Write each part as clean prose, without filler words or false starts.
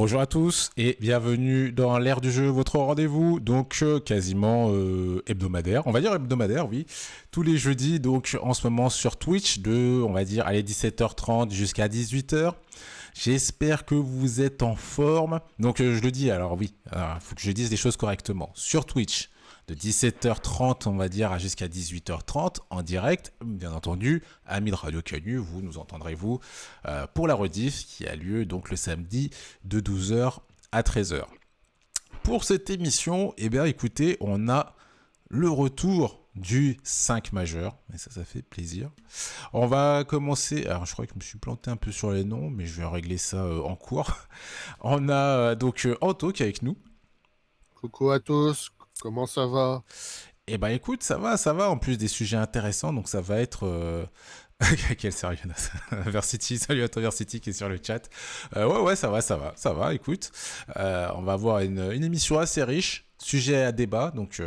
Bonjour à tous et bienvenue dans l'ère du jeu, votre rendez-vous, donc quasiment hebdomadaire, on va dire hebdomadaire, oui, tous les jeudis, donc en ce moment sur Twitch, on va dire, allez, 17h30 jusqu'à 18h. J'espère que vous êtes en forme. Donc je le dis, alors oui, faut que je dise les choses correctement. Sur Twitch, de 17h30, on va dire, jusqu'à 18h30, en direct, bien entendu, amis de Radio Canu, vous nous entendrez, vous, pour la rediff qui a lieu donc le samedi de 12h à 13h. Pour cette émission, eh bien écoutez, on a le retour du 5 majeur, et ça fait plaisir. On va commencer, alors je crois que je me suis planté un peu sur les noms, mais je vais régler ça en cours. On a donc Anto qui est avec nous. Coucou à tous, comment ça va? Eh ben écoute, ça va, en plus des sujets intéressants, donc ça va être... Quel sérieux, Versity, salut à toi Versity qui est sur le chat. Ouais, ça va, écoute. On va avoir une émission assez riche, sujet à débat, donc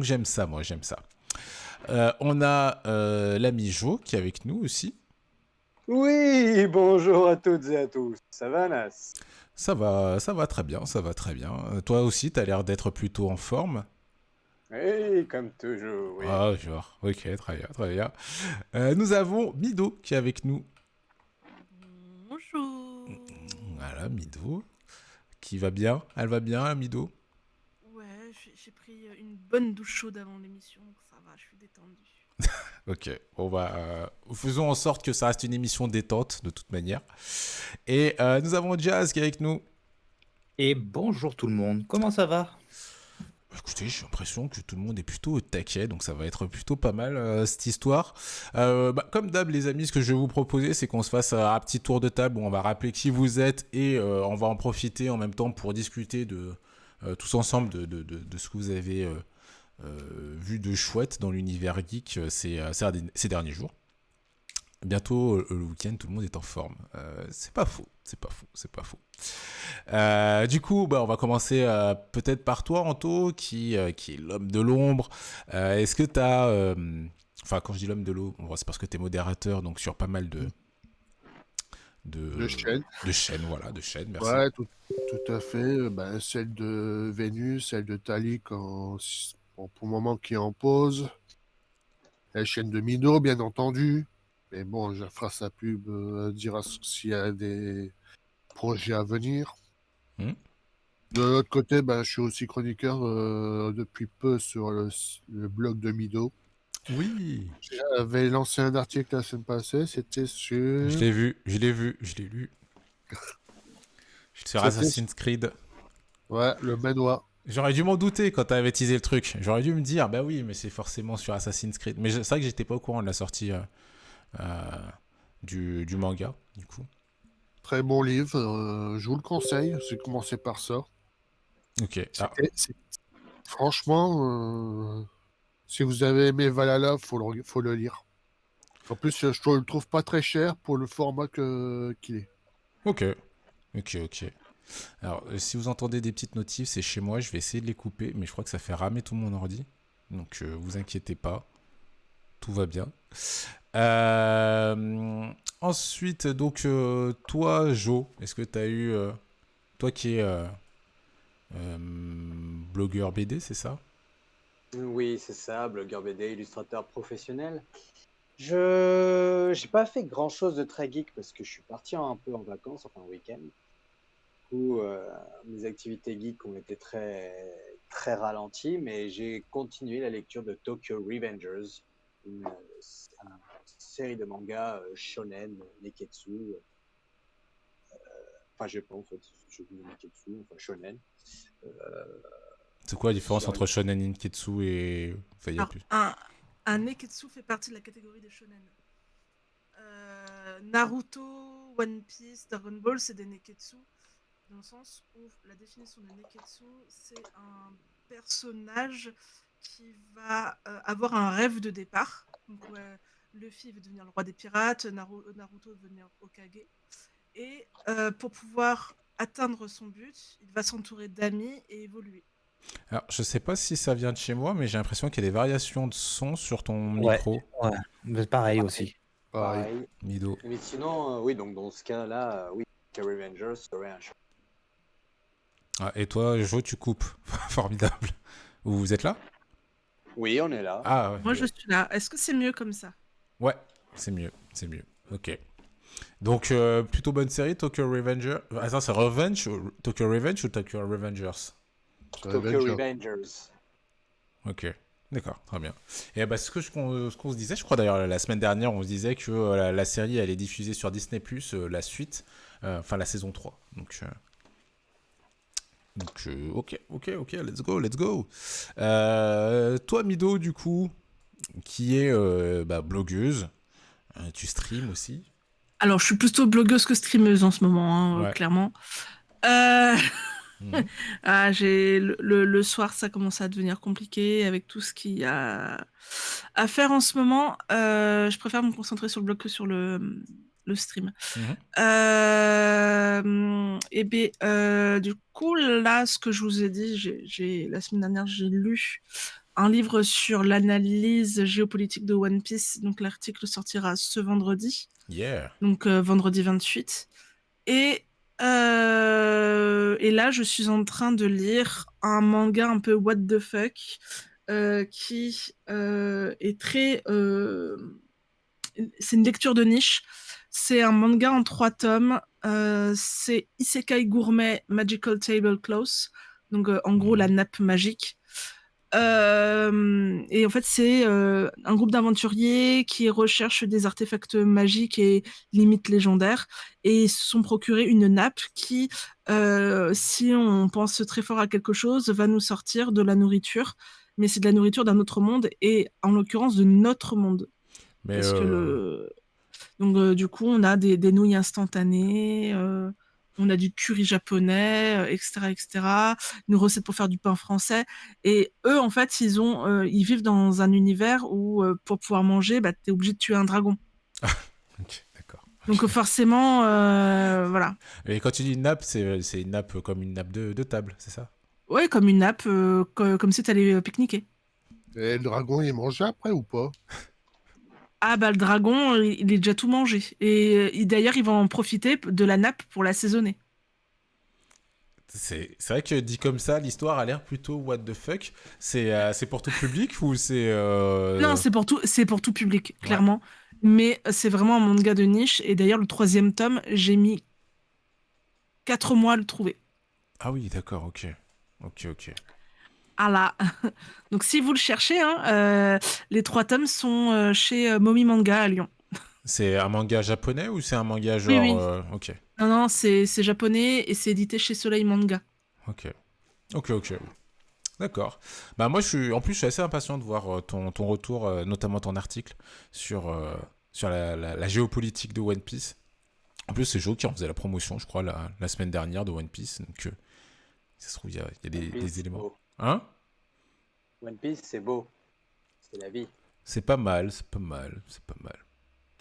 j'aime ça, moi, j'aime ça. On a l'ami Jo qui est avec nous aussi. Oui, bonjour à toutes et à tous. Ça va, Nas? Ça va très bien, ça va très bien. Toi aussi, t'as l'air d'être plutôt en forme. Oui, comme toujours, oui. Ah, genre, ok, très bien. Nous avons Mido qui est avec nous. Bonjour. Voilà, Mido. Qui va bien? Elle va bien, Mido? Ouais, j'ai pris une bonne douche chaude avant l'émission, donc ça va, je suis détendue. Ok, faisons en sorte que ça reste une émission détente, de toute manière. Et nous avons Jazz qui est avec nous. Et bonjour tout le monde, comment ça va? Écoutez, j'ai l'impression que tout le monde est plutôt au taquet, donc ça va être plutôt pas mal cette histoire. Comme d'hab, les amis, ce que je vais vous proposer, c'est qu'on se fasse un petit tour de table où on va rappeler qui vous êtes et on va en profiter en même temps pour discuter de tous ensemble de ce que vous avez vu de chouette dans l'univers geek ces derniers jours. Bientôt le week-end, tout le monde est en forme. C'est pas faux. Du coup, on va commencer peut-être par toi, Anto, qui est l'homme de l'ombre. Est-ce que t'as... Enfin, quand je dis l'homme de l'ombre, c'est parce que t'es modérateur, donc sur pas mal de chaînes. De chaînes, voilà, de chaînes, merci. Ouais, tout à fait. Celle de Vénus, celle de Tali, pour le moment qui est en pause. La chaîne de Mido, bien entendu. Mais bon, je ferai sa pub, dira s'il y a des projets à venir. De l'autre côté, je suis aussi chroniqueur depuis peu sur le blog de Mido. Oui. J'avais lancé un article la semaine passée, c'était sur... Je l'ai lu. Sur Assassin's Creed. Ouais, le manoir. J'aurais dû m'en douter quand t'avais teasé le truc. J'aurais dû me dire, bah oui, mais c'est forcément sur Assassin's Creed. Mais c'est vrai que j'étais pas au courant de la sortie du manga, du coup. Très bon livre, je vous le conseille, j'ai commencé par ça. Ok. Franchement, si vous avez aimé Valhalla, faut le lire. En plus, je le trouve pas très cher pour le format qu'il est. Ok. Alors, si vous entendez des petites notifs, c'est chez moi, je vais essayer de les couper, mais je crois que ça fait ramer tout mon ordi. Donc, vous inquiétez pas. Tout va bien. Ensuite, donc, toi, Jo, est-ce que tu as eu... toi qui es blogueur BD, c'est ça? Oui, c'est ça, blogueur BD, illustrateur professionnel. Je n'ai pas fait grand-chose de très geek parce que je suis parti un peu en vacances, enfin en week-end. Du coup, mes activités geek ont été très, très ralenties, mais j'ai continué la lecture de Tokyo Revengers, une série de mangas shonen, neketsu. Enfin, je pense, je dis neketsu, enfin shonen. C'est quoi la différence entre shonen ninketsu et... Enfin, y a plus. Un neketsu fait partie de la catégorie des shonen. Naruto, One Piece, Dragon Ball, c'est des neketsu. Dans le sens où la définition de neketsu, c'est un personnage qui va avoir un rêve de départ. Donc, Luffy veut devenir le roi des pirates, Naruto veut devenir Hokage. Et pour pouvoir atteindre son but, il va s'entourer d'amis et évoluer. Alors, je sais pas si ça vient de chez moi, mais j'ai l'impression qu'il y a des variations de son sur ton micro. Ouais, mais pareil aussi. Pareil. Mido. Mais sinon, oui, donc dans ce cas-là, oui, Tokyo Revengers serait un show. Ah, et toi, Jo, tu coupes. Formidable. Vous êtes là? Oui, on est là. Ah, ouais. Moi, je suis là. Est-ce que c'est mieux comme ça? Ouais, c'est mieux. C'est mieux. Ok. Donc, plutôt bonne série, Tokyo Revenger. Attends, c'est Revenge Tokyo Revenge ou Tokyo Revengers? C'est Tokyo Avenger. Revengers. Ok. D'accord, très bien. Et bah, ce qu'on se disait, je crois d'ailleurs la semaine dernière, on se disait que la série allait diffuser sur Disney+, la suite, enfin la saison 3. Ok, let's go, let's go. Toi, Mido, du coup, qui est blogueuse, tu streams aussi. Alors, je suis plutôt blogueuse que streameuse en ce moment, hein, Ouais. clairement. Euh, Mhm. le soir, ça commence à devenir compliqué avec tout ce qu'il y a à faire en ce moment. Je préfère me concentrer sur le blog que sur le stream. Mhm. Et bien, du coup, là, ce que je vous ai dit, la semaine dernière, j'ai lu un livre sur l'analyse géopolitique de One Piece. Donc, l'article sortira ce vendredi, Yeah. donc vendredi 28. Et là, je suis en train de lire un manga un peu what the fuck qui est très. C'est une lecture de niche. C'est un manga en 3 tomes. C'est Isekai Gourmet Magical Tablecloth. Donc, en gros, la nappe magique. Et en fait, c'est un groupe d'aventuriers qui recherchent des artefacts magiques et limite légendaires et ils se sont procurés une nappe qui, si on pense très fort à quelque chose, va nous sortir de la nourriture. Mais c'est de la nourriture d'un autre monde et en l'occurrence de notre monde. Mais Parce que donc, du coup, on a des nouilles instantanées, on a du curry japonais, etc., etc., une recette pour faire du pain français. Et eux, en fait, ils vivent dans un univers où, pour pouvoir manger, bah, tu es obligé de tuer un dragon. ok, d'accord. Donc, forcément, voilà. Et quand tu dis une nappe, c'est une nappe comme une nappe de table, c'est ça? Ouais, comme une nappe, comme si tu allais pique-niquer. Et le dragon, il est mangé après ou pas? Ah, bah, le dragon, il est déjà tout mangé. Et d'ailleurs, ils vont en profiter de la nappe pour l'assaisonner. C'est vrai que dit comme ça, l'histoire a l'air plutôt what the fuck. C'est pour tout public ou c'est Non, c'est pour tout public, Ouais. clairement. Mais c'est vraiment un manga de niche. Et d'ailleurs, le 3e tome, j'ai mis 4 mois à le trouver. Ah oui, d'accord, ok. Ok. Ah là. Donc, si vous le cherchez, hein, les 3 tomes sont chez Momi Manga à Lyon. C'est un manga japonais ou c'est un manga Oui, genre... oui. Ok, Non, non, c'est japonais et c'est édité chez Soleil Manga. ok. Ok. D'accord. Bah moi, je suis assez impatient de voir ton retour, notamment ton article sur la géopolitique de One Piece. En plus, c'est Joe qui en faisait la promotion, je crois, la semaine dernière de One Piece. Donc, ça se trouve, il y a One Piece, des c'est éléments. beau. Hein? One Piece, c'est beau. C'est la vie. C'est pas mal.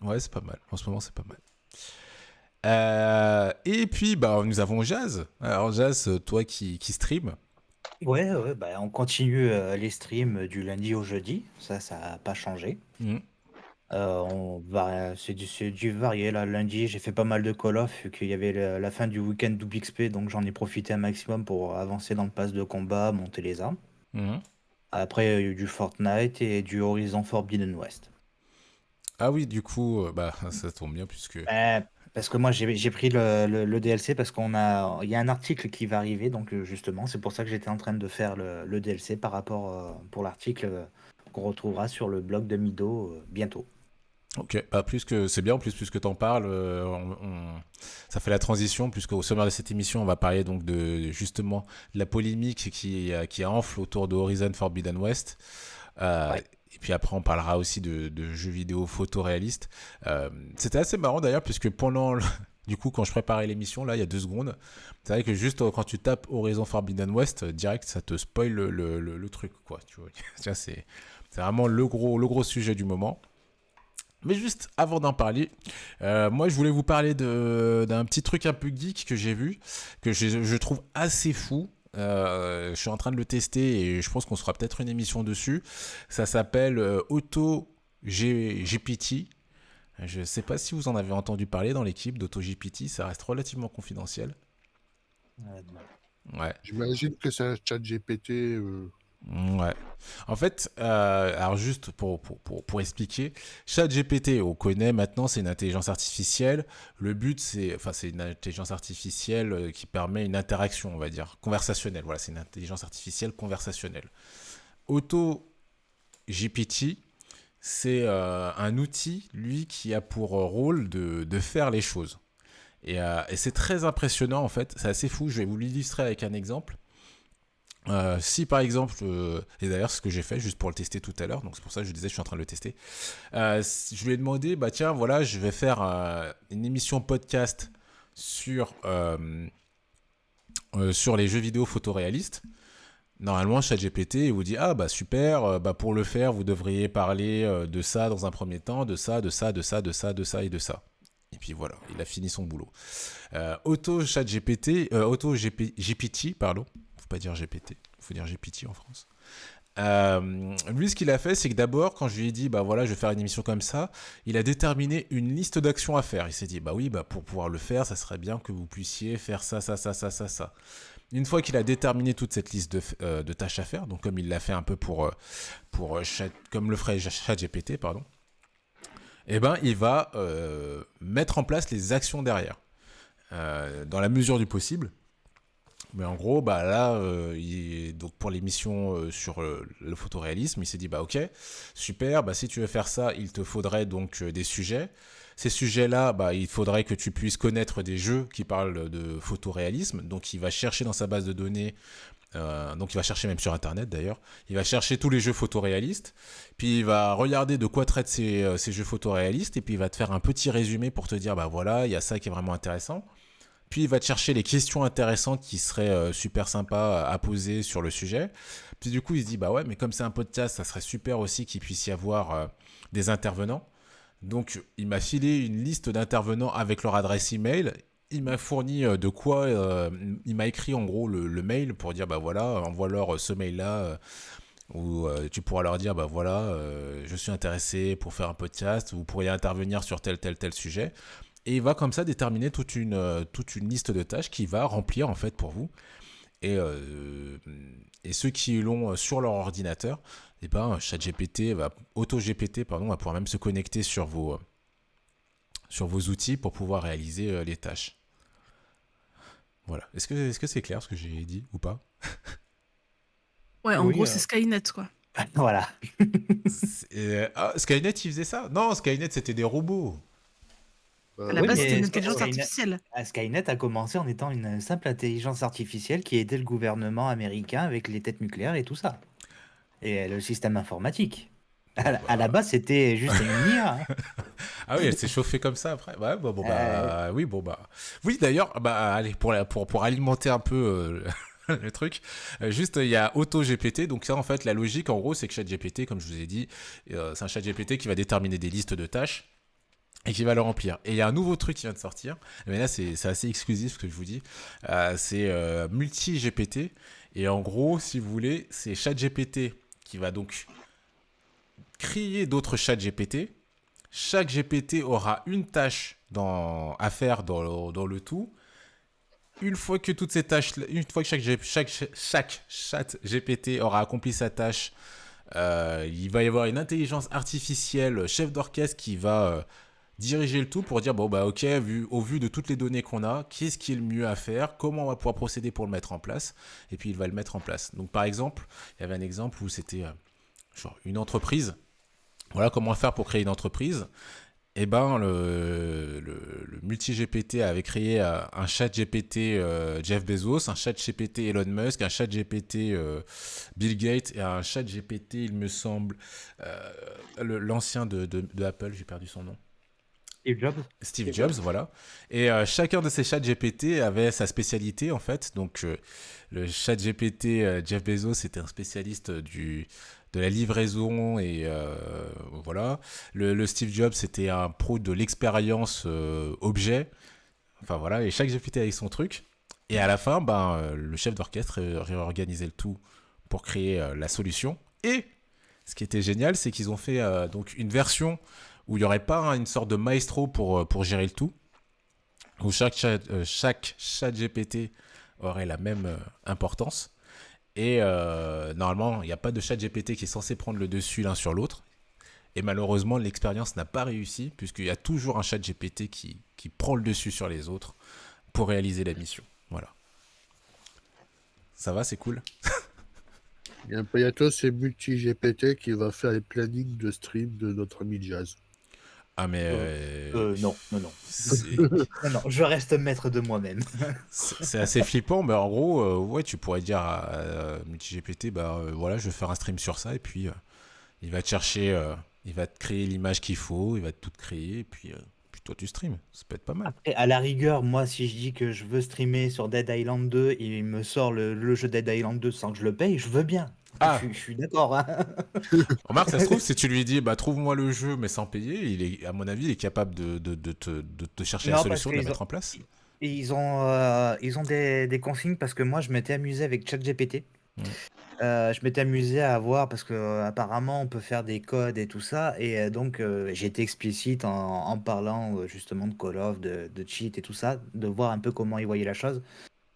Ouais, c'est pas mal. En ce moment, c'est pas mal. Et puis, bah, nous avons Jazz. Alors, Jazz, toi qui stream. Ouais, bah, on continue les streams du lundi au jeudi. Ça n'a pas changé. Mhm. C'est du varié. Là, lundi, j'ai fait pas mal de Call of, vu qu'il y avait la fin du week-end double XP, donc j'en ai profité un maximum pour avancer dans le pass de combat, monter les armes. Mhm. Après, il y a eu du Fortnite et du Horizon Forbidden West. Ah oui, du coup, bah, ça tombe bien puisque... Parce que moi, j'ai pris le DLC parce il y a un article qui va arriver, donc justement, c'est pour ça que j'étais en train de faire le DLC par rapport pour l'article qu'on retrouvera sur le blog de Mido bientôt. Ok, bah plus que c'est bien, en plus puisque t'en parles, ça fait la transition puisque au sommaire de cette émission, on va parler donc de justement de la polémique qui enfle autour de Horizon Forbidden West. Ouais. Et puis après, on parlera aussi de jeux vidéo photoréalistes. C'était assez marrant d'ailleurs puisque du coup, quand je préparais l'émission, là, il y a 2 secondes, c'est vrai que juste quand tu tapes Horizon Forbidden West, direct, ça te spoil le truc, quoi. Tu vois, tiens, c'est vraiment le gros sujet du moment. Mais juste avant d'en parler, moi je voulais vous parler d'un petit truc un peu geek que j'ai vu, que je trouve assez fou. Je suis en train de le tester et je pense qu'on se fera peut-être une émission dessus. Ça s'appelle AutoGPT. Je ne sais pas si vous en avez entendu parler dans l'équipe d'AutoGPT, ça reste relativement confidentiel. Non. Ouais. J'imagine que c'est un chat GPT. Ouais. En fait, alors juste pour expliquer, ChatGPT, on connaît maintenant, c'est une intelligence artificielle. Le but, c'est une intelligence artificielle qui permet une interaction, on va dire, conversationnelle. Voilà, c'est une intelligence artificielle conversationnelle. AutoGPT, c'est un outil, lui, qui a pour rôle de faire les choses. Et c'est très impressionnant, en fait. C'est assez fou. Je vais vous l'illustrer avec un exemple. Si par exemple, et d'ailleurs c'est ce que j'ai fait juste pour le tester tout à l'heure, donc c'est pour ça que je disais je suis en train de le tester. Je lui ai demandé, bah tiens voilà, je vais faire une émission podcast sur les jeux vidéo photoréalistes. Normalement, ChatGPT il vous dit ah bah super, bah pour le faire vous devriez parler de ça dans un premier temps, de ça, de ça, de ça, de ça, de ça et de ça. Et puis voilà, il a fini son boulot. GPT, pardon. Faut pas dire GPT, faut dire GPT en France. Lui, ce qu'il a fait, c'est que d'abord, quand je lui ai dit, bah voilà, je vais faire une émission comme ça, il a déterminé une liste d'actions à faire. Il s'est dit, bah oui, bah pour pouvoir le faire, ça serait bien que vous puissiez faire ça, ça, ça, ça, ça, ça. Une fois qu'il a déterminé toute cette liste de tâches à faire, donc comme il l'a fait un peu comme le ferait ChatGPT, pardon, eh ben, il va mettre en place les actions derrière, dans la mesure du possible. Mais en gros, bah là, donc pour l'émission sur le photoréalisme, il s'est dit bah ok, super, bah si tu veux faire ça, il te faudrait donc des sujets. Ces sujets-là, bah il faudrait que tu puisses connaître des jeux qui parlent de photoréalisme. Donc il va chercher dans sa base de données, donc il va chercher même sur internet d'ailleurs, il va chercher tous les jeux photoréalistes, puis il va regarder de quoi traitent ces jeux photoréalistes, et puis il va te faire un petit résumé pour te dire bah voilà, il y a ça qui est vraiment intéressant. Puis il va te chercher les questions intéressantes qui seraient super sympas à poser sur le sujet. Puis du coup, il se dit, bah ouais, mais comme c'est un podcast, ça serait super aussi qu'il puisse y avoir des intervenants. Donc, il m'a filé une liste d'intervenants avec leur adresse email. Il m'a fourni de quoi, il m'a écrit en gros le mail pour dire, bah voilà, envoie-leur ce mail-là. Où tu pourras leur dire, bah voilà, je suis intéressé pour faire un podcast, vous pourriez intervenir sur tel sujet. Et il va comme ça déterminer toute une liste de tâches qu'il va remplir en fait pour vous. Et ceux qui l'ont sur leur ordinateur, eh ben, AutoGPT pardon, va pouvoir même se connecter sur vos outils pour pouvoir réaliser les tâches. Voilà. Est-ce que c'est clair ce que j'ai dit ou pas? Ouais, en Oui, gros, c'est Skynet, quoi. Voilà. Skynet, il faisait ça? Non, Skynet, c'était des robots. À la Oui, base, mais c'était une Sky- intelligence Skynet- artificielle. Skynet a commencé en étant une simple intelligence artificielle qui aidait le gouvernement américain avec les tests nucléaires et tout ça. Et le système informatique. À la base, c'était juste une IA. Hein. Ah oui, elle s'est chauffée comme ça après. Ouais, oui, bon bah. Oui, d'ailleurs, bah allez, pour alimenter un peu le truc, juste il y a AutoGPT. Donc ça, en fait, la logique, en gros, c'est que ChatGPT, comme je vous ai dit, c'est un ChatGPT qui va déterminer des listes de tâches et qui va le remplir. Et il y a un nouveau truc qui vient de sortir, mais là c'est assez exclusif ce que je vous dis, c'est multi-GPT, et en gros, si vous voulez, c'est ChatGPT qui va donc créer d'autres ChatGPT. Chaque GPT aura une tâche à faire dans le tout. Une fois que toutes ces tâches, une fois que chaque chat GPT aura accompli sa tâche, il va y avoir une intelligence artificielle chef d'orchestre qui va diriger le tout pour dire bon bah ok, au vu de toutes les données qu'on a, qu'est-ce qui est le mieux à faire, comment on va pouvoir procéder pour le mettre en place, et puis il va le mettre en place. Donc par exemple, il y avait un exemple où c'était genre une entreprise. Voilà comment faire pour créer une entreprise. Et ben le multi-GPT avait créé un chat GPT Jeff Bezos, un chat GPT Elon Musk, un chat GPT Bill Gates et un chat GPT, il me semble, l'ancien de Apple, j'ai perdu son nom. Steve Jobs. Steve Jobs, voilà. Et chacun de ces chats GPT avait sa spécialité, en fait. Donc, le chat GPT Jeff Bezos, c'était un spécialiste de la livraison, et voilà. Le Steve Jobs, c'était un pro de l'expérience objet. Enfin, voilà. Et chaque GPT avec son truc. Et à la fin, le chef d'orchestre réorganisait le tout pour créer la solution. Et ce qui était génial, c'est qu'ils ont fait donc une version où il n'y aurait pas une sorte de maestro pour gérer le tout, où chaque chat GPT aurait la même importance. Et normalement, il n'y a pas de chat GPT qui est censé prendre le dessus l'un sur l'autre. Et malheureusement, l'expérience n'a pas réussi, puisqu'il y a toujours un chat GPT qui prend le dessus sur les autres pour réaliser la mission. Voilà. Ça va, c'est cool. Il y a un bientôt, c'est Multi-GPT qui va faire les plannings de stream de notre ami Jazz. Ah, mais. Non. C'est Non, je reste maître de moi-même. c'est assez flippant, mais en gros, ouais, tu pourrais dire à MultiGPT, voilà, je vais faire un stream sur ça, et puis il va te chercher, il va te créer l'image qu'il faut, il va tout te créer, et puis toi tu streams. Ça peut être pas mal. Après, à la rigueur, moi, si je dis que je veux streamer sur Dead Island 2 et il me sort le jeu Dead Island 2 sans que je le paye, je veux bien. Ah. Je suis d'accord. Hein. Remarque, ça se trouve, si tu lui dis, trouve-moi le jeu, mais sans payer, à mon avis, il est capable de te chercher la Non, solution, de la parce qu'ils mettre en place. Et ils ont des consignes parce que moi, je m'étais amusé avec ChatGPT. Je m'étais amusé à voir parce que apparemment on peut faire des codes et tout ça et donc j'ai été explicite en parlant justement de Call of, de cheat et tout ça, de voir un peu comment ils voyaient la chose.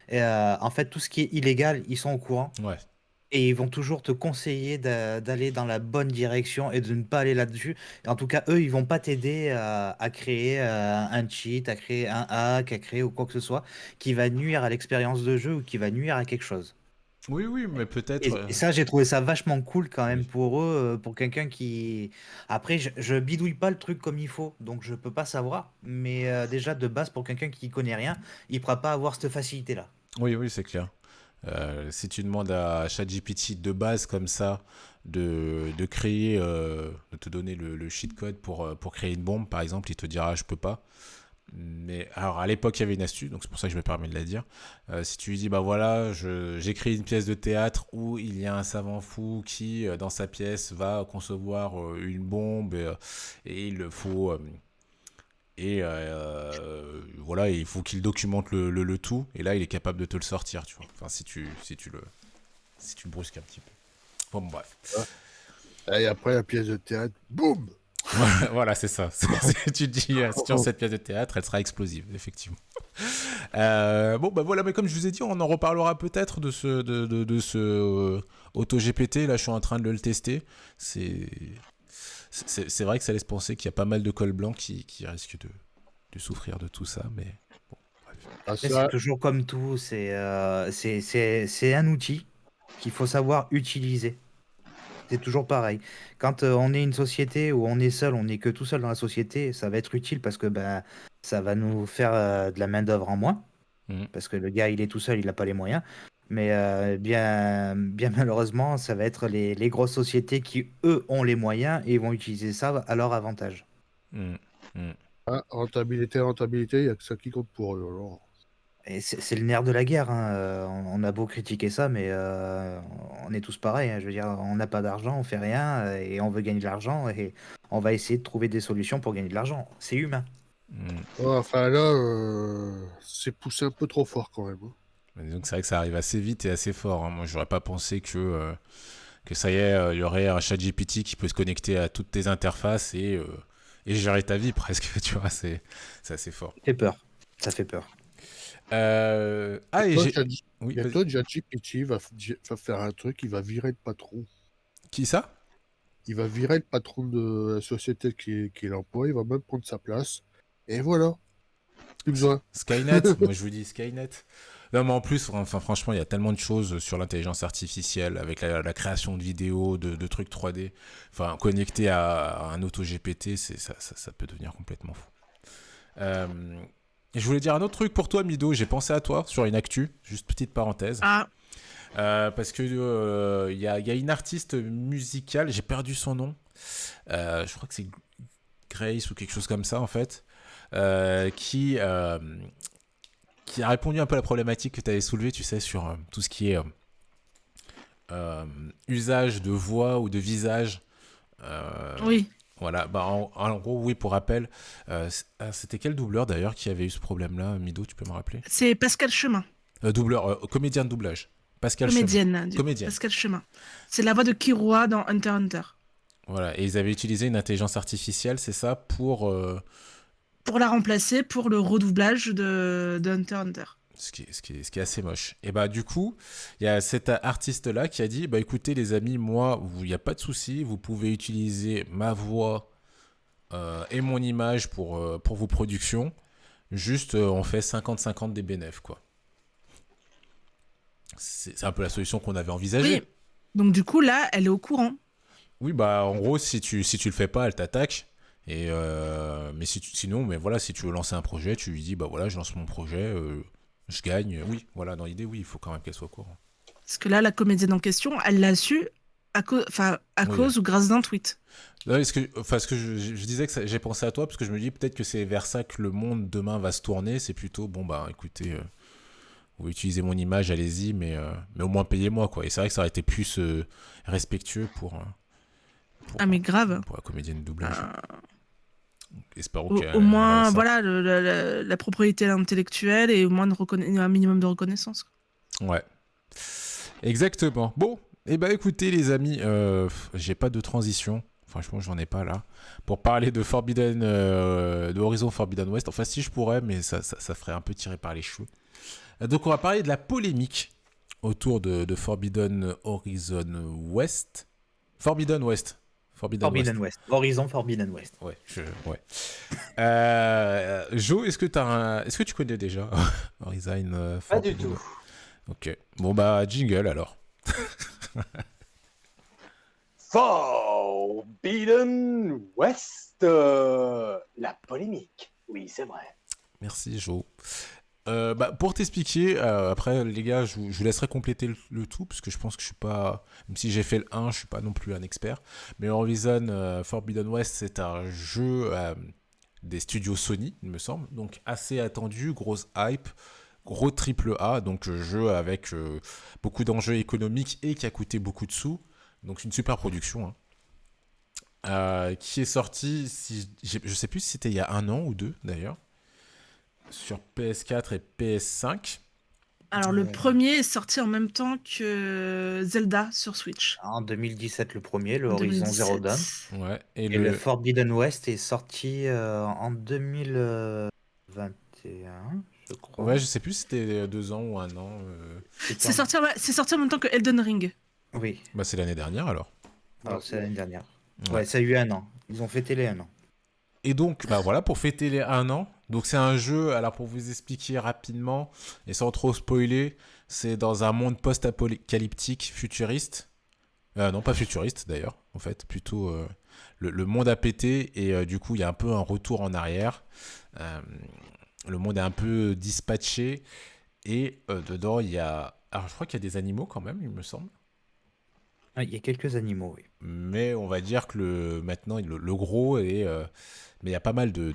Et en fait, tout ce qui est illégal, ils sont au courant Ouais. et ils vont toujours te conseiller d'aller dans la bonne direction et de ne pas aller là-dessus. Et en tout cas, eux, ils vont pas t'aider à créer un cheat, à créer un hack, à créer ou quoi que ce soit qui va nuire à l'expérience de jeu ou qui va nuire à quelque chose. Oui, mais peut-être. Et ça, j'ai trouvé ça vachement cool quand même Oui. pour eux, pour quelqu'un qui... Après, je bidouille pas le truc comme il faut, donc je peux pas savoir. Mais déjà, de base, pour quelqu'un qui connaît rien, il pourra pas avoir cette facilité-là. Oui, c'est clair. Si tu demandes à ChatGPT de base comme ça de créer, de te donner le cheat code pour créer une bombe, par exemple, il te dira je peux pas. Mais alors à l'époque il y avait une astuce, donc c'est pour ça que je me permets de la dire. Si tu lui dis voilà, j'écris une pièce de théâtre où il y a un savant fou qui dans sa pièce va concevoir une bombe et il faut voilà, il faut qu'il documente le tout, et là il est capable de te le sortir, tu vois. Enfin si tu le brusques un petit peu. Bon bref. Et après la pièce de théâtre, boum. Voilà, c'est ça. Tu te dis, si tu as cette pièce de théâtre, elle sera explosive, effectivement. Bon, voilà, mais comme je vous ai dit, on en reparlera peut-être de ce AutoGPT. Là, je suis en train de le tester. C'est vrai que ça laisse penser qu'il y a pas mal de cols blancs qui risquent de souffrir de tout ça, mais bon, bref. Ah, Mais ça, c'est toujours comme tout, c'est un outil qu'il faut savoir utiliser. C'est toujours pareil. Quand on est une société où on est seul, on n'est que tout seul dans la société, ça va être utile parce que ça va nous faire de la main-d'œuvre en moins. Parce que le gars, il est tout seul, il n'a pas les moyens. Mais bien malheureusement, ça va être les grosses sociétés qui, eux, ont les moyens et vont utiliser ça à leur avantage. rentabilité, il n'y a que ça qui compte pour eux. Alors. Et c'est le nerf de la guerre. Hein. On a beau critiquer ça, mais on est tous pareils. Hein. Je veux dire, on n'a pas d'argent, on fait rien et on veut gagner de l'argent et on va essayer de trouver des solutions pour gagner de l'argent. C'est humain. Enfin là, c'est poussé un peu trop fort quand même. Donc c'est vrai que ça arrive assez vite et assez fort. Hein. Moi, j'aurais pas pensé que ça y est, il y aurait un ChatGPT qui peut se connecter à toutes tes interfaces et gérer ta vie presque. Tu vois, c'est assez fort. Ça fait peur. Ça fait peur. Bientôt, ChatGPT va faire un truc, il va virer le patron. Qui ça? Il va virer le patron de la société qui l'emploie, il va même prendre sa place. Et voilà. Plus besoin. Skynet, moi je vous dis Skynet. Non mais en plus, franchement, il y a tellement de choses sur l'intelligence artificielle, avec la création de vidéos, de trucs 3D. Enfin, connecté à un AutoGPT, ça peut devenir complètement fou. Et je voulais dire un autre truc pour toi, Mido. J'ai pensé à toi sur une actu, juste petite parenthèse. Parce que y a une artiste musicale, j'ai perdu son nom. Je crois que c'est Grace ou quelque chose comme ça en fait. Qui a répondu un peu à la problématique que tu avais soulevée, tu sais, sur tout ce qui est usage de voix ou de visage. Oui. Voilà, en gros, oui, pour rappel, c'était quel doubleur d'ailleurs qui avait eu ce problème-là, Mido, tu peux me rappeler? C'est Pascal Chemin. Comédien de doublage. Comédienne. Comédienne. Pascal Chemin. C'est la voix de Killua dans Hunter x Hunter. Voilà, et ils avaient utilisé une intelligence artificielle, c'est ça, pour la remplacer pour le redoublage de Hunter x Hunter. Ce qui est assez moche. Et bah du coup, il y a cet artiste-là qui a dit, bah écoutez les amis, moi, il n'y a pas de souci, vous pouvez utiliser ma voix et mon image pour vos productions. Juste, on fait 50-50 des bénéfices, quoi. C'est un peu la solution qu'on avait envisagée. Oui. Donc du coup, là, elle est au courant. Oui, bah en gros, si tu le fais pas, elle t'attaque. Mais sinon, mais voilà, si tu veux lancer un projet, tu lui dis, bah voilà, je lance mon projet, je gagne. Oui, voilà, dans l'idée, oui, il faut quand même qu'elle soit au courant. Parce que là, la comédienne en question, elle l'a su à Oui. cause ou grâce d'un tweet. Non, ce que je disais que j'ai pensé à toi, parce que je me dis peut-être que c'est vers ça que le monde demain va se tourner. C'est plutôt, bon, bah écoutez, vous utilisez mon image, allez-y, mais au moins payez-moi, quoi. Et c'est vrai que ça aurait été plus respectueux pour Ah mais grave. la comédienne de doublage. Espérons Au qu'elle moins, ça. voilà, la propriété intellectuelle et au moins un minimum de reconnaissance. Ouais. Exactement. Bon, et bah écoutez les amis, j'ai pas de transition. Franchement, j'en ai pas là. Pour parler de de Horizon Forbidden West. Enfin, si je pourrais, mais ça ferait un peu tirer par les cheveux. Donc, on va parler de la polémique autour de Forbidden Horizon West. Forbidden West. Forbidden West. Horizon Forbidden West. Ouais. Jo, est-ce que tu connais déjà Horizon Pas du Forbidden tout. Ok. Bon, bah, jingle alors. Forbidden West. La polémique. Oui, c'est vrai. Merci, Jo. Pour t'expliquer, après les gars, je vous laisserai compléter le tout, parce que je pense que je suis pas, même si j'ai fait le 1, je suis pas non plus un expert. Mais Horizon Forbidden West, c'est un jeu des studios Sony, il me semble, donc assez attendu, grosse hype, gros triple A, donc jeu avec beaucoup d'enjeux économiques et qui a coûté beaucoup de sous, donc c'est une super production, hein. Qui est sorti, je sais plus si c'était il y a 1 an ou 2 d'ailleurs, sur PS4 et PS5. Alors le premier est sorti en même temps que Zelda sur Switch. En 2017, le premier, le En Horizon 2017. Zero Dawn. Ouais, Et le Forbidden West est sorti en 2021, je crois. Ouais, je sais plus si c'était 2 ans ou 1 an. C'est sorti en même temps que Elden Ring. Oui, Bah, c'est l'année dernière alors. alors c'est l'année dernière. Ouais. Ouais, ça a eu 1 an. Ils ont fêté les 1 an. Et donc, bah voilà, pour fêter les 1 an. Donc, c'est un jeu, alors pour vous expliquer rapidement, et sans trop spoiler, c'est dans un monde post-apocalyptique futuriste. Non, pas futuriste d'ailleurs, en fait, plutôt le monde a pété et du coup, il y a un peu un retour en arrière. Le monde est un peu dispatché et dedans, il y a. Alors, je crois qu'il y a des animaux quand même, il me semble. Ah, il y a quelques animaux, oui. Mais on va dire que maintenant, le gros est. Mais il y a pas mal de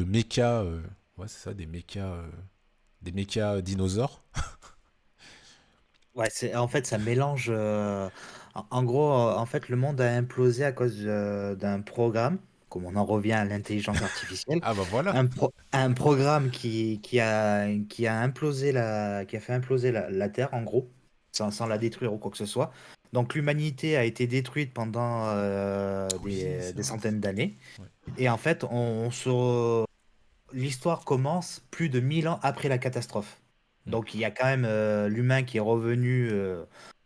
mechas. Ouais, c'est ça, des mechas dinosaures. Ouais, en fait, ça mélange. En gros, en fait, le monde a implosé à cause d'un programme, comme on en revient à l'intelligence artificielle. Ah bah voilà. Un programme qui a implosé qui a fait imploser la Terre, en gros, sans la détruire ou quoi que ce soit. Donc l'humanité a été détruite pendant Oui, c'est des vrai. centaines d'années. Ouais. Et en fait, l'histoire commence plus de 1000 ans après la catastrophe. Donc il y a quand même l'humain qui est revenu.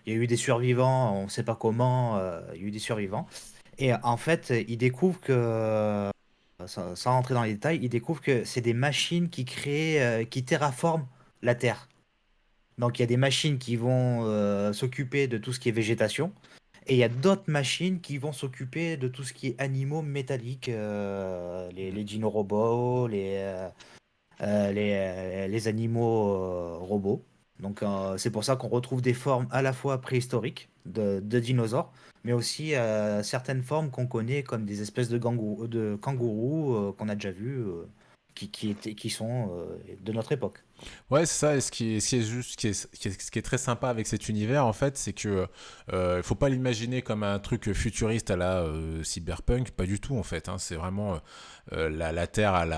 Il y a eu des survivants, on ne sait pas comment, il y a eu des survivants. Et en fait, il découvre que, sans rentrer dans les détails, il découvre que c'est des machines qui créent, qui terraforment la Terre. Donc il y a des machines qui vont s'occuper de tout ce qui est végétation. Et il y a d'autres machines qui vont s'occuper de tout ce qui est animaux métalliques, les dino-robots, les animaux robots. Donc c'est pour ça qu'on retrouve des formes à la fois préhistoriques de dinosaures, mais aussi certaines formes qu'on connaît comme des espèces de kangourous qu'on a déjà vus, qui sont de notre époque. Ouais, c'est ça. Et ce qui est très sympa avec cet univers, en fait, c'est que il faut pas l'imaginer comme un truc futuriste à la cyberpunk. Pas du tout, en fait, hein. C'est vraiment la Terre, elle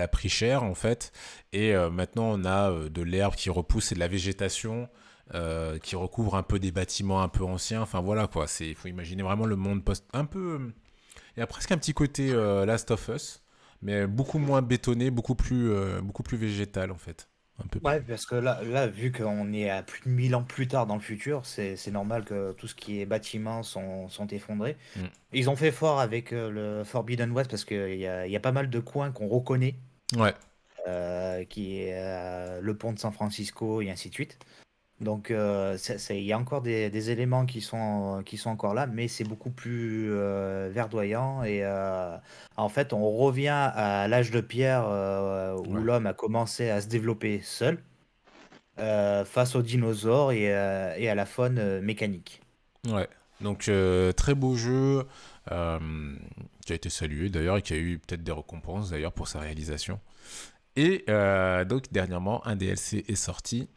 a pris cher, en fait. Et maintenant, on a de l'herbe qui repousse et de la végétation qui recouvre un peu des bâtiments un peu anciens. Enfin, voilà, quoi. Il faut imaginer vraiment le monde un peu. Il y a presque un petit côté Last of Us, mais beaucoup moins bétonné, beaucoup plus végétal, en fait. un peu Ouais, plus. parce que là, vu qu'on est à plus de 1000 ans plus tard dans le futur, c'est normal que tout ce qui est bâtiments sont effondrés. Mm. Ils ont fait fort avec le Forbidden West parce qu'il y a pas mal de coins qu'on reconnaît, Ouais, qui est le pont de San Francisco et ainsi de suite. Donc, il y a encore des éléments qui sont encore là, mais c'est beaucoup plus verdoyant. Et en fait, on revient à l'âge de pierre où ouais, l'homme a commencé à se développer seul face aux dinosaures et à la faune mécanique. ouais. Donc, très beau jeu, euh, qui a été salué d'ailleurs et qui a eu peut-être des récompenses d'ailleurs pour sa réalisation. Et donc, dernièrement, un DLC est sorti.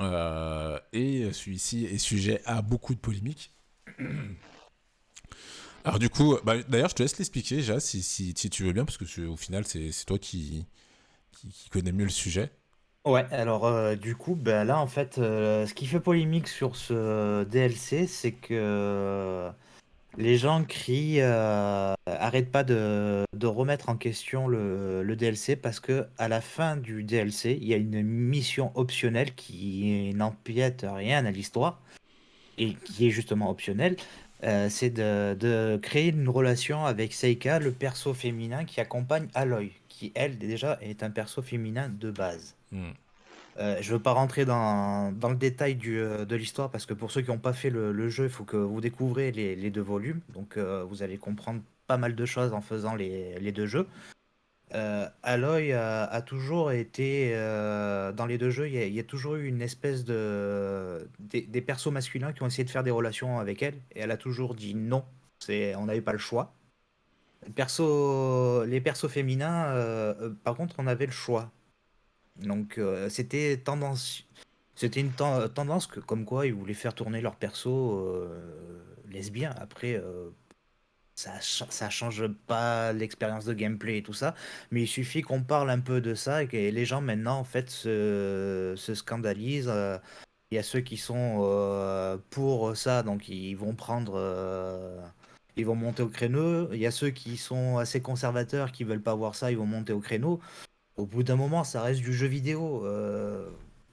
Et celui-ci est sujet à beaucoup de polémiques. Alors du coup, bah, d'ailleurs, je te laisse l'expliquer, déjà, si tu veux bien, parce que au final, c'est toi qui connais mieux le sujet. Ouais, alors du coup, ben là en fait, ce qui fait polémique sur ce DLC, c'est que les gens crient, arrêtent pas de remettre en question le DLC parce que à la fin du DLC, il y a une mission optionnelle qui n'empiète rien à l'histoire et qui est justement optionnelle. C'est de créer une relation avec Seika, le perso féminin qui accompagne Aloy, qui elle déjà est un perso féminin de base. Hmm. Je veux pas rentrer dans le détail de l'histoire parce que pour ceux qui n'ont pas fait le jeu, il faut que vous découvrez les deux volumes. Donc vous allez comprendre pas mal de choses en faisant les deux jeux. Aloy a toujours été dans les deux jeux, il y a toujours eu une espèce des persos masculins qui ont essayé de faire des relations avec elle et elle a toujours dit non. On n'avait pas le choix. Les persos féminins, par contre, on avait le choix. Donc c'était une tendance comme quoi ils voulaient faire tourner leur perso lesbien. Après, ça change pas l'expérience de gameplay et tout ça, mais il suffit qu'on parle un peu de ça et que les gens maintenant en fait se scandalisent. Il y a ceux qui sont pour ça, donc ils vont monter au créneau. Il y a ceux qui sont assez conservateurs, qui veulent pas voir ça, ils vont monter au créneau. Au bout d'un moment, ça reste du jeu vidéo.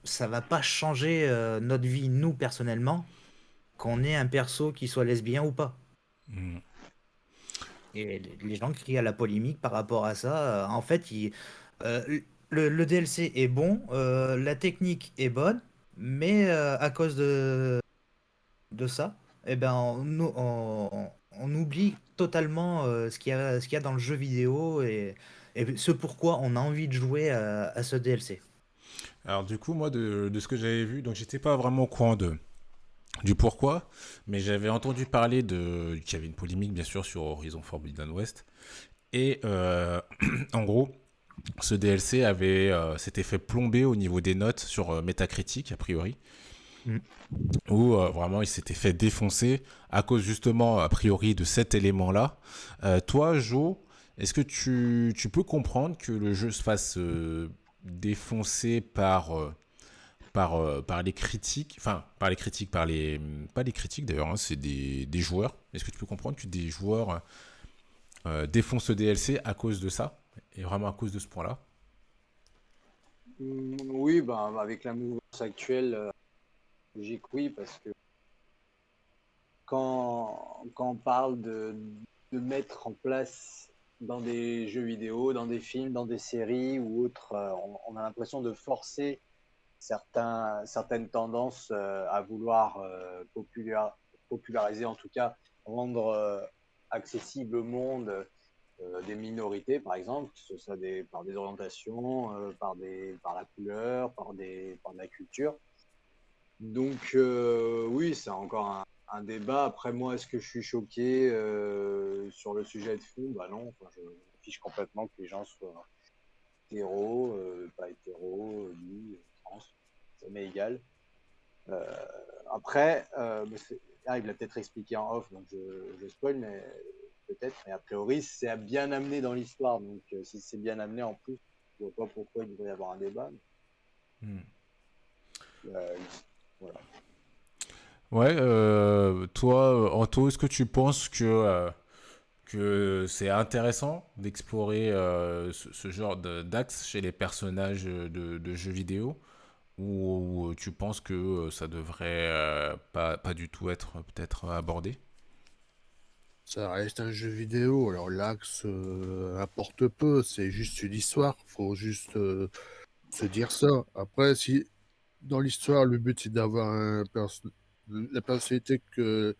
Ça va pas changer notre vie, nous, personnellement, qu'on ait un perso qui soit lesbien ou pas. Hmm. Et les gens crient à la polémique par rapport à ça. En fait, le DLC est bon, la technique est bonne, mais à cause de ça, eh ben, on oublie totalement ce qu'il y a dans le jeu vidéo et ce pourquoi on a envie de jouer à ce DLC. Alors du coup, moi, de ce que j'avais vu, donc j'étais pas vraiment au courant du pourquoi, mais j'avais entendu parler qu'il y avait une polémique, bien sûr, sur Horizon Forbidden West. Et en gros, ce DLC s'était fait plomber au niveau des notes sur Metacritic, a priori, Mm. où vraiment il s'était fait défoncer à cause justement, a priori, de cet élément-là. Toi, Jo, est-ce que tu peux comprendre que le jeu se fasse défoncer par les critiques, enfin, par les critiques, pas les critiques d'ailleurs, hein, c'est des joueurs. Est-ce que tu peux comprendre que des joueurs défoncent ce DLC à cause de ça, et vraiment à cause de ce point-là? Oui, ben, avec la mouvance actuelle, logique, oui, parce que quand on parle de mettre en place dans des jeux vidéo, dans des films, dans des séries ou autres, on a l'impression de forcer certaines tendances à vouloir populariser, en tout cas, rendre accessible au monde des minorités, par exemple, que ce soit par des orientations, par la couleur, par la culture. Donc oui, c'est encore un débat. Après moi, est-ce que je suis choqué sur le sujet de fond? Bah non, enfin, je fiche complètement que les gens soient hétéros, pas hétéros, bi, trans, ça m'est égal. Euh, après, il l'a peut-être expliqué en off, donc je spoil, mais peut-être. Mais a priori, c'est bien amené dans l'histoire, donc si c'est bien amené en plus, je vois pas pourquoi il devrait y avoir un débat. Hmm. Euh, voilà. Ouais, toi, Anto, est-ce que tu penses que c'est intéressant d'explorer ce genre d'axe chez les personnages de jeux vidéo, ou tu penses que ça devrait pas du tout être peut-être abordé? Ça reste un jeu vidéo, alors l'axe importe peu, c'est juste une histoire, faut juste se dire ça. Après, si dans l'histoire, le but c'est d'avoir la personnalité que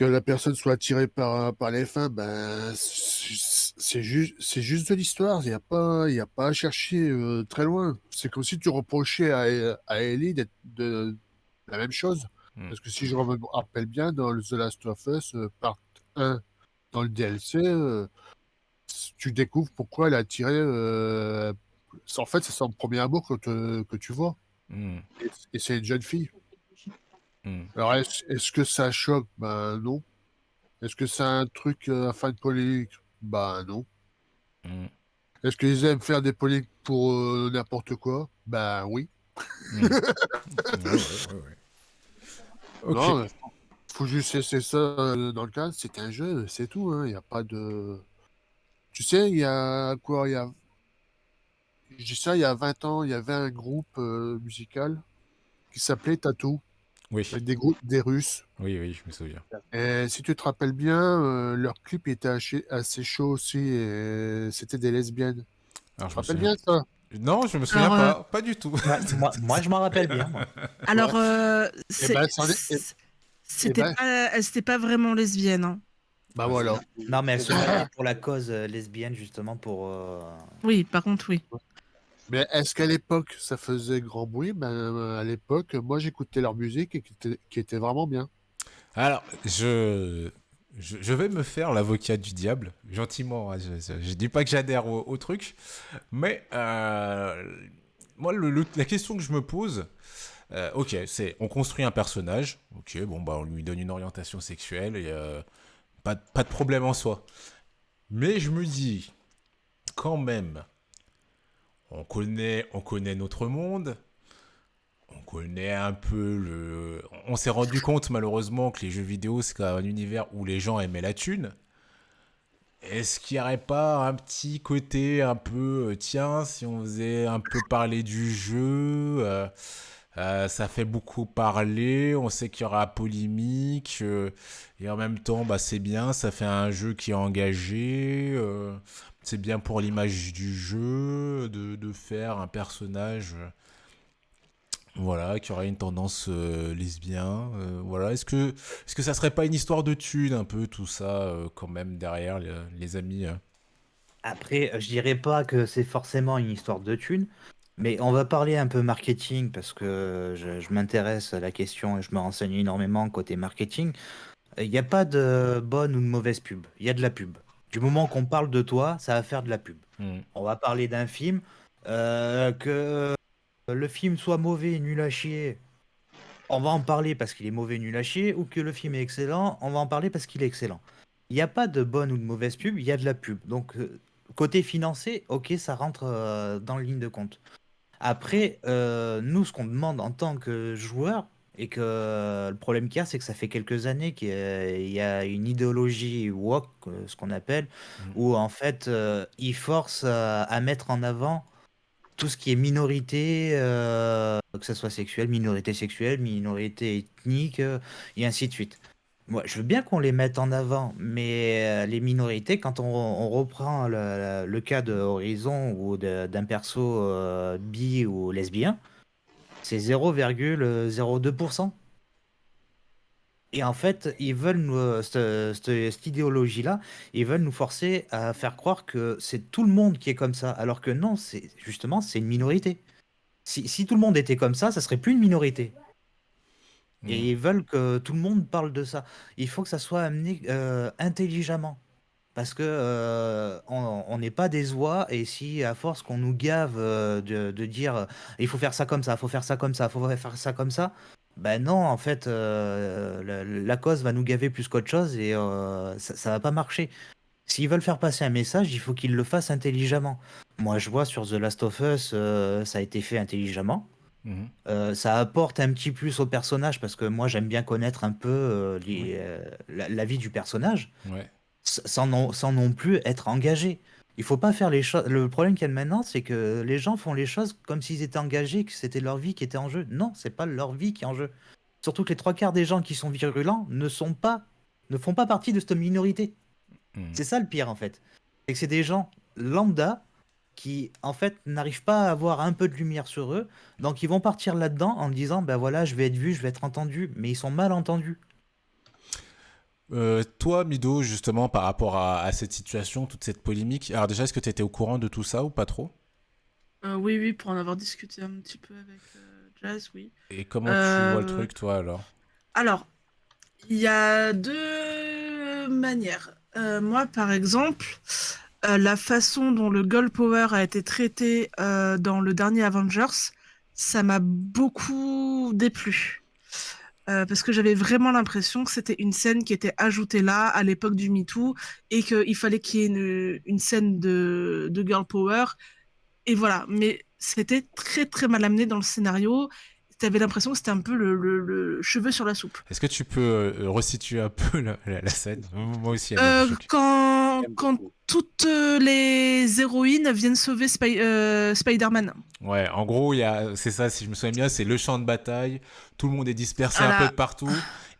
la personne soit attirée par les fins, ben c'est juste de l'histoire. Il y a pas à chercher très loin. C'est comme si tu reprochais à Ellie d'être de la même chose. Hmm. Parce que si je me rappelle bien, dans The Last of Us, part 1, dans le DLC, tu découvres pourquoi elle a attiré. En fait, c'est son premier amour que tu vois. Hmm. Et c'est une jeune fille. Hmm. Alors, est-ce que ça choque? Ben non. Est-ce que c'est un truc à fin de polémique? Ben non. Hmm. Est-ce qu'ils aiment faire des polémiques pour n'importe quoi? Ben oui. Hmm. Ouais. Ok. Non, faut juste laisser ça dans le cadre. C'est un jeu, c'est tout. Il n'y a pas de. Tu sais, il y a quoi? Je dis ça, il y a 20 ans, il y avait un groupe musical qui s'appelait Tattoo, Oui. avec des Russes. Oui, je me souviens. Et si tu te rappelles bien, leur clip était assez chaud aussi, et c'était des lesbiennes. Alors, Tu te je me rappelles souviens. bien ça? Non, je me souviens Alors, pas du tout. Moi, je m'en rappelle bien, moi. alors Eh ben, elle c'était pas vraiment lesbienne, hein. bah voilà. Non, mais elle se C'est vrai. battait pour la cause lesbienne, justement, pour... Oui, par contre, oui. Mais est-ce qu'à l'époque, ça faisait grand bruit? Ben, à l'époque, moi, j'écoutais leur musique et qui était vraiment bien. Alors, je vais me faire l'avocat du diable, gentiment, hein. Je dis pas que j'adhère au truc, mais moi, la question que je me pose, ok, c'est on construit un personnage, ok, bon, bah, on lui donne une orientation sexuelle, et pas de problème en soi. Mais je me dis, quand même, on connaît notre monde. On connaît un peu le. On s'est rendu compte malheureusement que les jeux vidéo c'est quand même un univers où les gens aimaient la thune. Est-ce qu'il n'y aurait pas un petit côté un peu tiens si on faisait un peu parler du jeu ça fait beaucoup parler, on sait qu'il y aura polémique et en même temps bah c'est bien, ça fait un jeu qui est engagé, c'est bien pour l'image du jeu de faire un personnage voilà, qui aurait une tendance lesbien. Voilà, est-ce que ça serait pas une histoire de thune un peu tout ça quand même derrière les amis Après, je dirais pas que c'est forcément une histoire de thunes, mais on va parler un peu marketing parce que je m'intéresse à la question et je me renseigne énormément côté marketing. Il n'y a pas de bonne ou de mauvaise pub, il y a de la pub. Du moment qu'on parle de toi, ça va faire de la pub. Hmm. On va parler d'un film, que le film soit mauvais, nul à chier, on va en parler parce qu'il est mauvais, nul à chier, ou que le film est excellent, on va en parler parce qu'il est excellent. Il n'y a pas de bonne ou de mauvaise pub, il y a de la pub. Donc, côté financé, ok, ça rentre dans le ligne de compte. Après, nous, ce qu'on demande en tant que joueur, et que le problème qu'il y a, c'est que ça fait quelques années qu'il y a une idéologie woke, ce qu'on appelle, Hmm. où en fait, ils forcent à mettre en avant tout ce qui est minorité, que ce soit sexuelle, minorité ethnique, et ainsi de suite. Moi, je veux bien qu'on les mette en avant, mais les minorités, quand on reprend le cas de Horizon ou d'un perso bi ou lesbien, c'est 0,02%. Et en fait, ils veulent cette idéologie-là, ils veulent nous forcer à faire croire que c'est tout le monde qui est comme ça, alors que non, c'est justement, c'est une minorité. Si tout le monde était comme ça serait plus une minorité. Hmm. Et ils veulent que tout le monde parle de ça. Il faut que ça soit amené intelligemment. Parce que on n'est pas des oies, et si à force qu'on nous gave de dire il faut faire ça comme ça, faut faire ça comme ça, faut faire ça comme ça, ben non, en fait, la cause va nous gaver plus qu'autre chose et ça va pas marcher. S'ils veulent faire passer un message, il faut qu'ils le fassent intelligemment. Moi, je vois sur The Last of Us, ça a été fait intelligemment. Ça apporte un petit plus au personnage parce que moi j'aime bien connaître un peu la vie du personnage Ouais. sans non plus être engagé. Il faut pas faire les choses. Le problème qu'il y a maintenant, c'est que les gens font les choses comme s'ils étaient engagés, que c'était leur vie qui était en jeu. Non, c'est pas leur vie qui est en jeu. Surtout que les 3 quarts des gens qui sont virulents ne font pas partie de cette minorité. Mhm. C'est ça le pire en fait. C'est que c'est des gens lambda qui en fait n'arrivent pas à avoir un peu de lumière sur eux, donc ils vont partir là-dedans en disant ben voilà, je vais être vu, je vais être entendu, mais ils sont mal entendus. Toi, Mido, justement, par rapport à cette situation, toute cette polémique, alors déjà, est-ce que tu étais au courant de tout ça ou pas trop? Oui, oui, pour en avoir discuté un petit peu avec Jazz, oui. Et comment tu vois le Euh, truc, toi, alors? alors, il y a deux manières. Moi, par exemple, la façon dont le Girl Power a été traité dans le dernier Avengers, ça m'a beaucoup déplu. Parce que j'avais vraiment l'impression que c'était une scène qui était ajoutée là à l'époque du MeToo et qu'il fallait qu'il y ait une scène de Girl Power. Et voilà, mais c'était très très mal amené dans le scénario. T'avais l'impression que c'était un peu le cheveu sur la soupe. Est-ce que tu peux resituer un peu la scène? Moi aussi, elle m'avait choqué. J'aime Quand beaucoup. toutes les héroïnes viennent sauver Spider-Man. Ouais, en gros, c'est ça, si je me souviens bien, c'est le champ de bataille, tout le monde est dispersé un peu Voilà. de partout,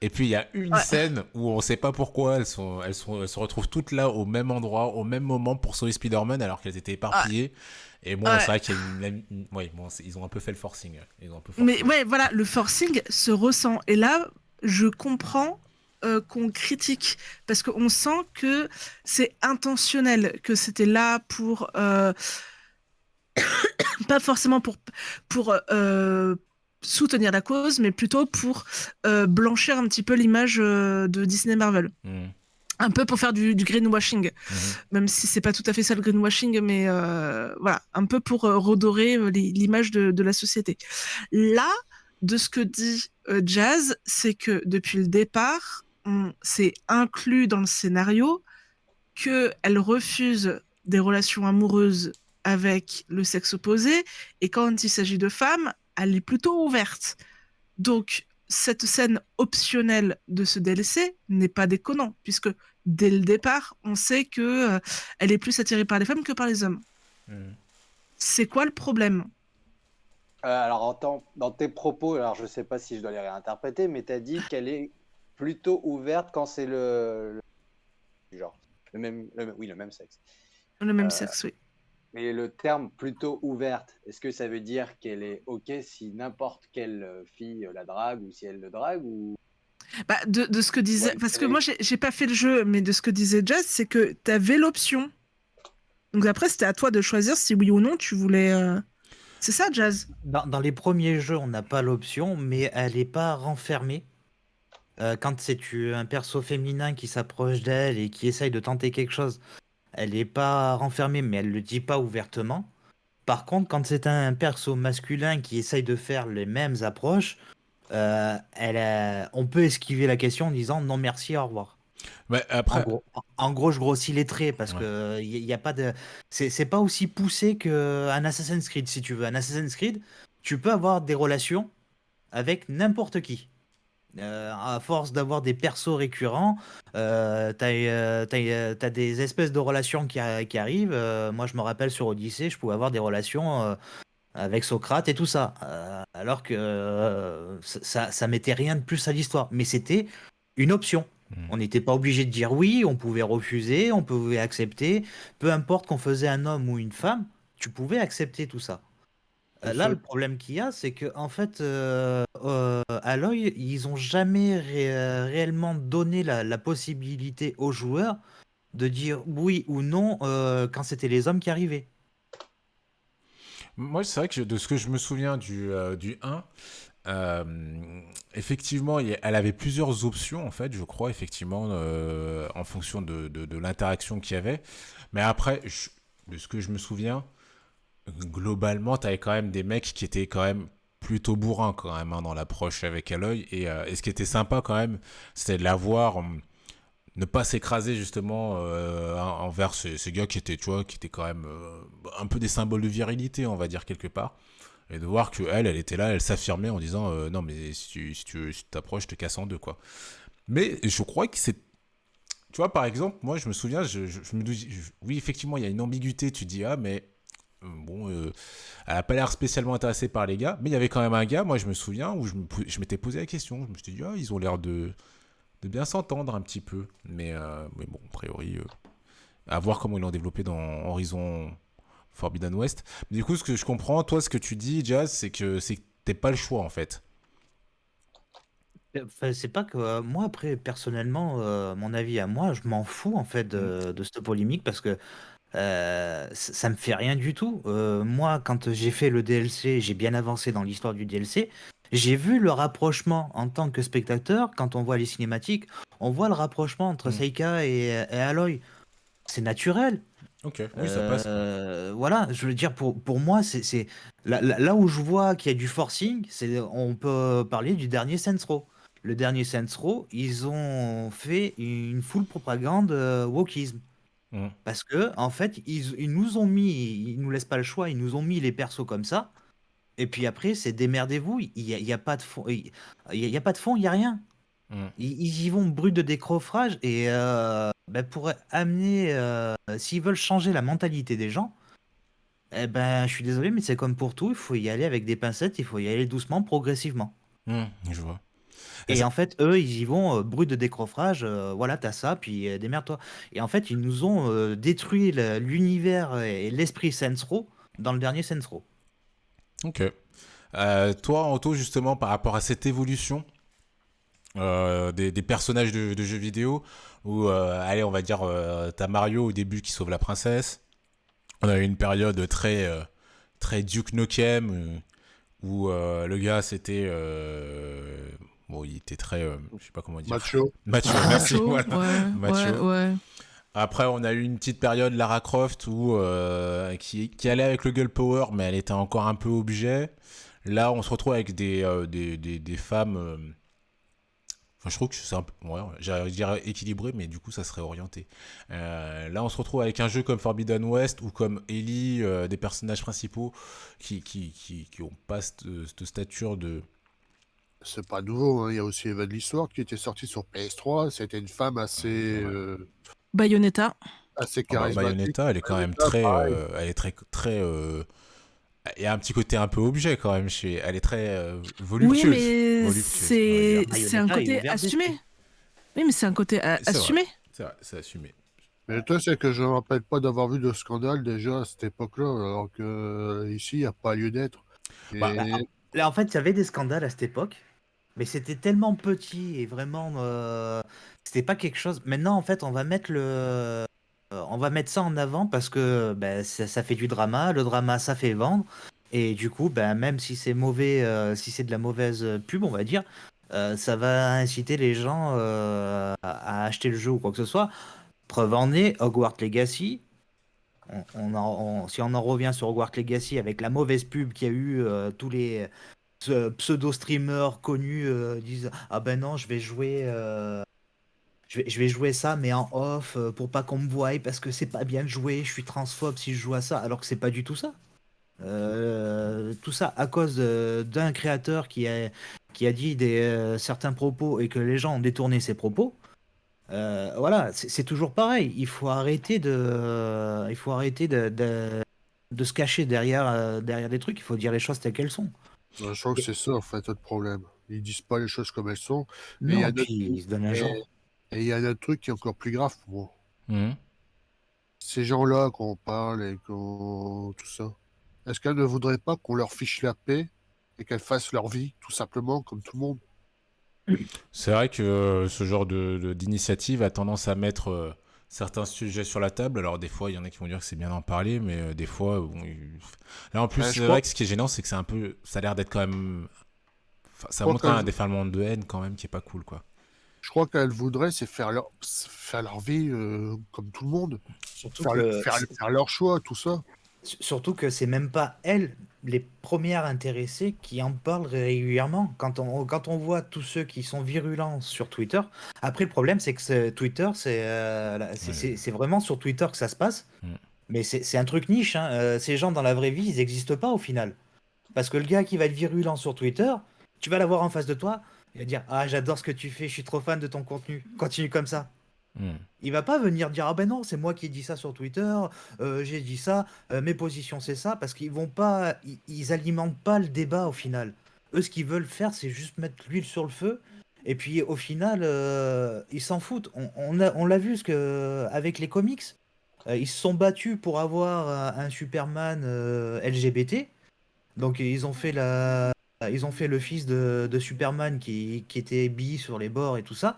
et puis il y a une Ouais. scène où on sait pas pourquoi elles se retrouvent toutes là au même endroit, au même moment pour sauver Spider-Man alors qu'elles étaient éparpillées. Et bon, c'est Ouais. vrai qu'il y a ouais, bon, ils ont un peu fait le forcing. Ils ont un peu Mais forcé. ouais, voilà, le forcing se ressent. Et là, je comprends qu'on critique parce qu'on sent que c'est intentionnel, que c'était là pour pas forcément pour soutenir la cause, mais plutôt pour blanchir un petit peu l'image de Disney Marvel. Mhm, Un peu pour faire du greenwashing, mhm. même si c'est pas tout à fait ça le greenwashing, mais voilà, un peu pour redorer l'image de la société. Là, de ce que dit Jazz, c'est que depuis le départ, on s'est inclus dans le scénario qu'elle refuse des relations amoureuses avec le sexe opposé, et quand il s'agit de femmes, elle est plutôt ouverte. Donc, cette scène optionnelle de ce DLC n'est pas déconnant, puisque dès le départ, on sait que elle est plus attirée par les femmes que par les hommes. Mhm. C'est quoi le problème? Alors, dans tes propos, alors je sais pas si je dois les réinterpréter, mais tu as dit qu'elle est plutôt ouverte quand c'est genre, oui, le même sexe. Le même sexe, oui. Mais le terme plutôt ouverte, est-ce que ça veut dire qu'elle est OK si n'importe quelle fille la drague ou si elle le drague ou Bah, de ce que disait, ouais, parce que moi j'ai pas fait le jeu, mais de ce que disait Jazz, c'est que tu avais l'option. Donc après, c'était à toi de choisir si oui ou non tu voulais. C'est ça, Jazz? Dans les premiers jeux, on n'a pas l'option, mais elle n'est pas renfermée. Quand un perso féminin qui s'approche d'elle et qui essaye de tenter quelque chose, elle n'est pas renfermée, mais elle le dit pas ouvertement. Par contre, quand c'est un perso masculin qui essaye de faire les mêmes approches, on peut esquiver la question en disant non merci, au revoir. Mais En après, gros, en gros, je grossis les traits parce ouais. que y a pas de, c'est pas aussi poussé qu'un Assassin's Creed si tu veux. Un Assassin's Creed, tu peux avoir des relations avec n'importe qui. À force d'avoir des persos récurrents, t'as des espèces de relations qui arrivent. Moi, je me rappelle sur Odyssée, je pouvais avoir des relations avec Socrate et tout ça. Alors que ça mettait rien de plus à l'histoire. Mais c'était une option. Mhm. On n'était pas obligé de dire oui, on pouvait refuser, on pouvait accepter. Peu importe qu'on faisait un homme ou une femme, tu pouvais accepter tout ça. Le Là, le seul problème qu'il y a, c'est que en fait, Aloy, ils ont jamais réellement donné la possibilité aux joueurs de dire oui ou non quand c'était les hommes qui arrivaient. Moi, c'est vrai que de ce que je me souviens du 1, euh, effectivement, elle avait plusieurs options, en fait, je crois, effectivement, en fonction de l'interaction qu'il y avait. Mais après, de ce que je me souviens, globalement, tu avais quand même des mecs qui étaient quand même plutôt bourrins, quand même, hein, dans l'approche avec Aloy. Et ce qui était sympa, quand même, c'était de la voir ne pas s'écraser justement envers ces gars qui étaient, tu vois, qui étaient quand même un peu des symboles de virilité, on va dire quelque part. Et de voir que elle était là, elle s'affirmait en disant non mais si tu t'approches, je te casse en deux quoi. Mais je crois que c'est, tu vois par exemple, moi je me souviens, je me dis, oui effectivement il y a une ambiguïté, tu dis ah mais bon, elle a pas l'air spécialement intéressée par les gars, mais il y avait quand même un gars, moi je me souviens où je m'étais posé la question, je me suis dit ah ils ont l'air de bien s'entendre un petit peu, mais bon a priori à voir comment ils l'ont développé dans Horizon Forbidden West. Mais du coup, ce que je comprends, toi, ce que tu dis, Jazz, c'est que t'es pas le choix, en fait. Enfin, c'est pas que moi, après, personnellement, mon avis à moi, je m'en fous en fait de cette polémique parce que ça me fait rien du tout. Moi, quand j'ai fait le DLC, j'ai bien avancé dans l'histoire du DLC. J'ai vu le rapprochement en tant que spectateur. Quand on voit les cinématiques, on voit le rapprochement entre Seika et Aloy. C'est naturel. Ok, oui, ça passe, quoi. Voilà, je veux dire, pour moi, c'est là où je vois qu'il y a du forcing, on peut parler du dernier Saints Row. Le dernier Saints Row, ils ont fait une full propagande wokisme. Mm. Parce que, en fait, ils nous ont mis, ils nous laissent pas le choix, ils nous ont mis les persos comme ça. Et puis après, c'est démerdez-vous, il y a pas de fond, il y a pas de fond, il y a rien. Mm. Ils y vont brut de décroffrage et pour amener, s'ils veulent changer la mentalité des gens, eh ben, je suis désolé, mais c'est comme pour tout, il faut y aller avec des pincettes, il faut y aller doucement, progressivement. Je vois. Et en fait, eux, ils y vont brut de décroffrage, voilà, t'as ça, puis démerde-toi. Et en fait, ils nous ont détruit l'univers et l'esprit Saints Row dans le dernier Saints Row. Ok. Toi, Anto, justement, par rapport à cette évolution des personnages de jeux vidéo, où, allez, on va dire, t'as Mario au début qui sauve la princesse. On a eu une période très Duke Nukem, où le gars, c'était... bon, il était très... je sais pas comment dire. Macho. Macho, merci, Macho, voilà. ouais, Macho. ouais. Après, on a eu une petite période Lara Croft où, qui allait avec le girl power, mais elle était encore un peu objet. Là, on se retrouve avec des femmes. Enfin, je trouve que c'est un peu. Ouais, je dirais équilibré, mais du coup, ça serait orienté. Là, on se retrouve avec un jeu comme Forbidden West ou comme Ellie, des personnages principaux qui ont pas cette stature de. C'est pas nouveau, hein. Il y a aussi Eva de l'Histoire qui était sortie sur PS3. C'était une femme assez, Ouais. Bayonetta. assez Ah bah, charismatique. Bayonetta, elle est quand même Bayonetta, très. pareil. Elle est très. Il y a un petit côté un peu objet quand même chez. Elle est très Oui, voluptueuse. mais Voluptueuse, on va dire. c'est un Bayonetta est côté ouverte assumé. d'esprit. Oui, mais c'est un côté C'est vrai. assumé. C'est vrai, c'est assumé. Mais le truc, c'est que je ne me rappelle pas d'avoir vu de scandale déjà à cette époque-là, alors que ici, il n'y a pas lieu d'être. Et Bah, Là, en fait, il y avait des scandales à cette époque, mais c'était tellement petit et vraiment, c'était pas quelque chose. Maintenant, en fait, on va mettre ça en avant parce que ben, ça fait du drama. Le drama, ça fait vendre. Et du coup, ben, même si c'est mauvais, si c'est de la mauvaise pub, on va dire, ça va inciter les gens à acheter le jeu ou quoi que ce soit. Preuve en est, Hogwarts Legacy. Si on en revient sur Hogwarts Legacy avec la mauvaise pub qu'il y a eu, tous les pseudo-streamers connus disent ah ben non, je vais jouer. Je vais jouer ça, mais en off, pour pas qu'on me voie, parce que c'est pas bien de jouer, je suis transphobe si je joue à ça, alors que c'est pas du tout ça. Tout ça à cause d'un créateur qui a dit certains propos et que les gens ont détourné ses propos. Voilà, c'est toujours pareil. Il faut arrêter de se cacher derrière des trucs. Il faut dire les choses telles qu'elles sont. je trouve que c'est ça, en fait, le problème. Ils disent pas les choses comme elles sont. Et il y a Non, un autre puis truc, ils se donnent un genre. et il y a un autre truc qui est encore plus grave pour moi. mhm. Ces gens-là qu'on parle et qu'on... tout ça, est-ce qu'elles ne voudraient pas qu'on leur fiche la paix et qu'elles fassent leur vie, tout simplement, comme tout le monde? C'est vrai que ce genre d'initiative a tendance à mettre certains sujets sur la table. Alors des fois, il y en a qui vont dire que c'est bien d'en parler, mais des fois, bon, là en plus, Ben, c'est je vrai crois, que ce qui est gênant, c'est que c'est un peu, ça a l'air d'être quand même, enfin, je ça crois montre quand même un qu'elles déferlement de haine quand même qui est pas cool, quoi. je crois qu'elles voudraient, c'est faire leur vie comme tout le monde. Surtout Faire, que faire leur choix, tout ça. Surtout que c'est même pas elles, les premières intéressées, qui en parlent régulièrement. Quand on voit tous ceux qui sont virulents sur Twitter, après le problème c'est que Twitter, Ouais. c'est vraiment sur Twitter que ça se passe. Mm. Mais c'est un truc niche, hein. Ces gens dans la vraie vie, ils n'existent pas au final. Parce que le gars qui va être virulent sur Twitter, tu vas l'avoir en face de toi, il va dire ah j'adore ce que tu fais, je suis trop fan de ton contenu, continue comme ça. Hmm. Il va pas venir dire ah ben non c'est moi qui ai dit ça sur Twitter, j'ai dit ça, mes positions c'est ça, parce qu'ils vont pas, ils alimentent pas le débat au final. Eux ce qu'ils veulent faire c'est juste mettre l'huile sur le feu. Et puis au final ils s'en foutent. On l'a vu avec les comics. Ils se sont battus pour avoir un Superman LGBT. Donc ils ont fait le fils de Superman qui était bi sur les bords et tout ça.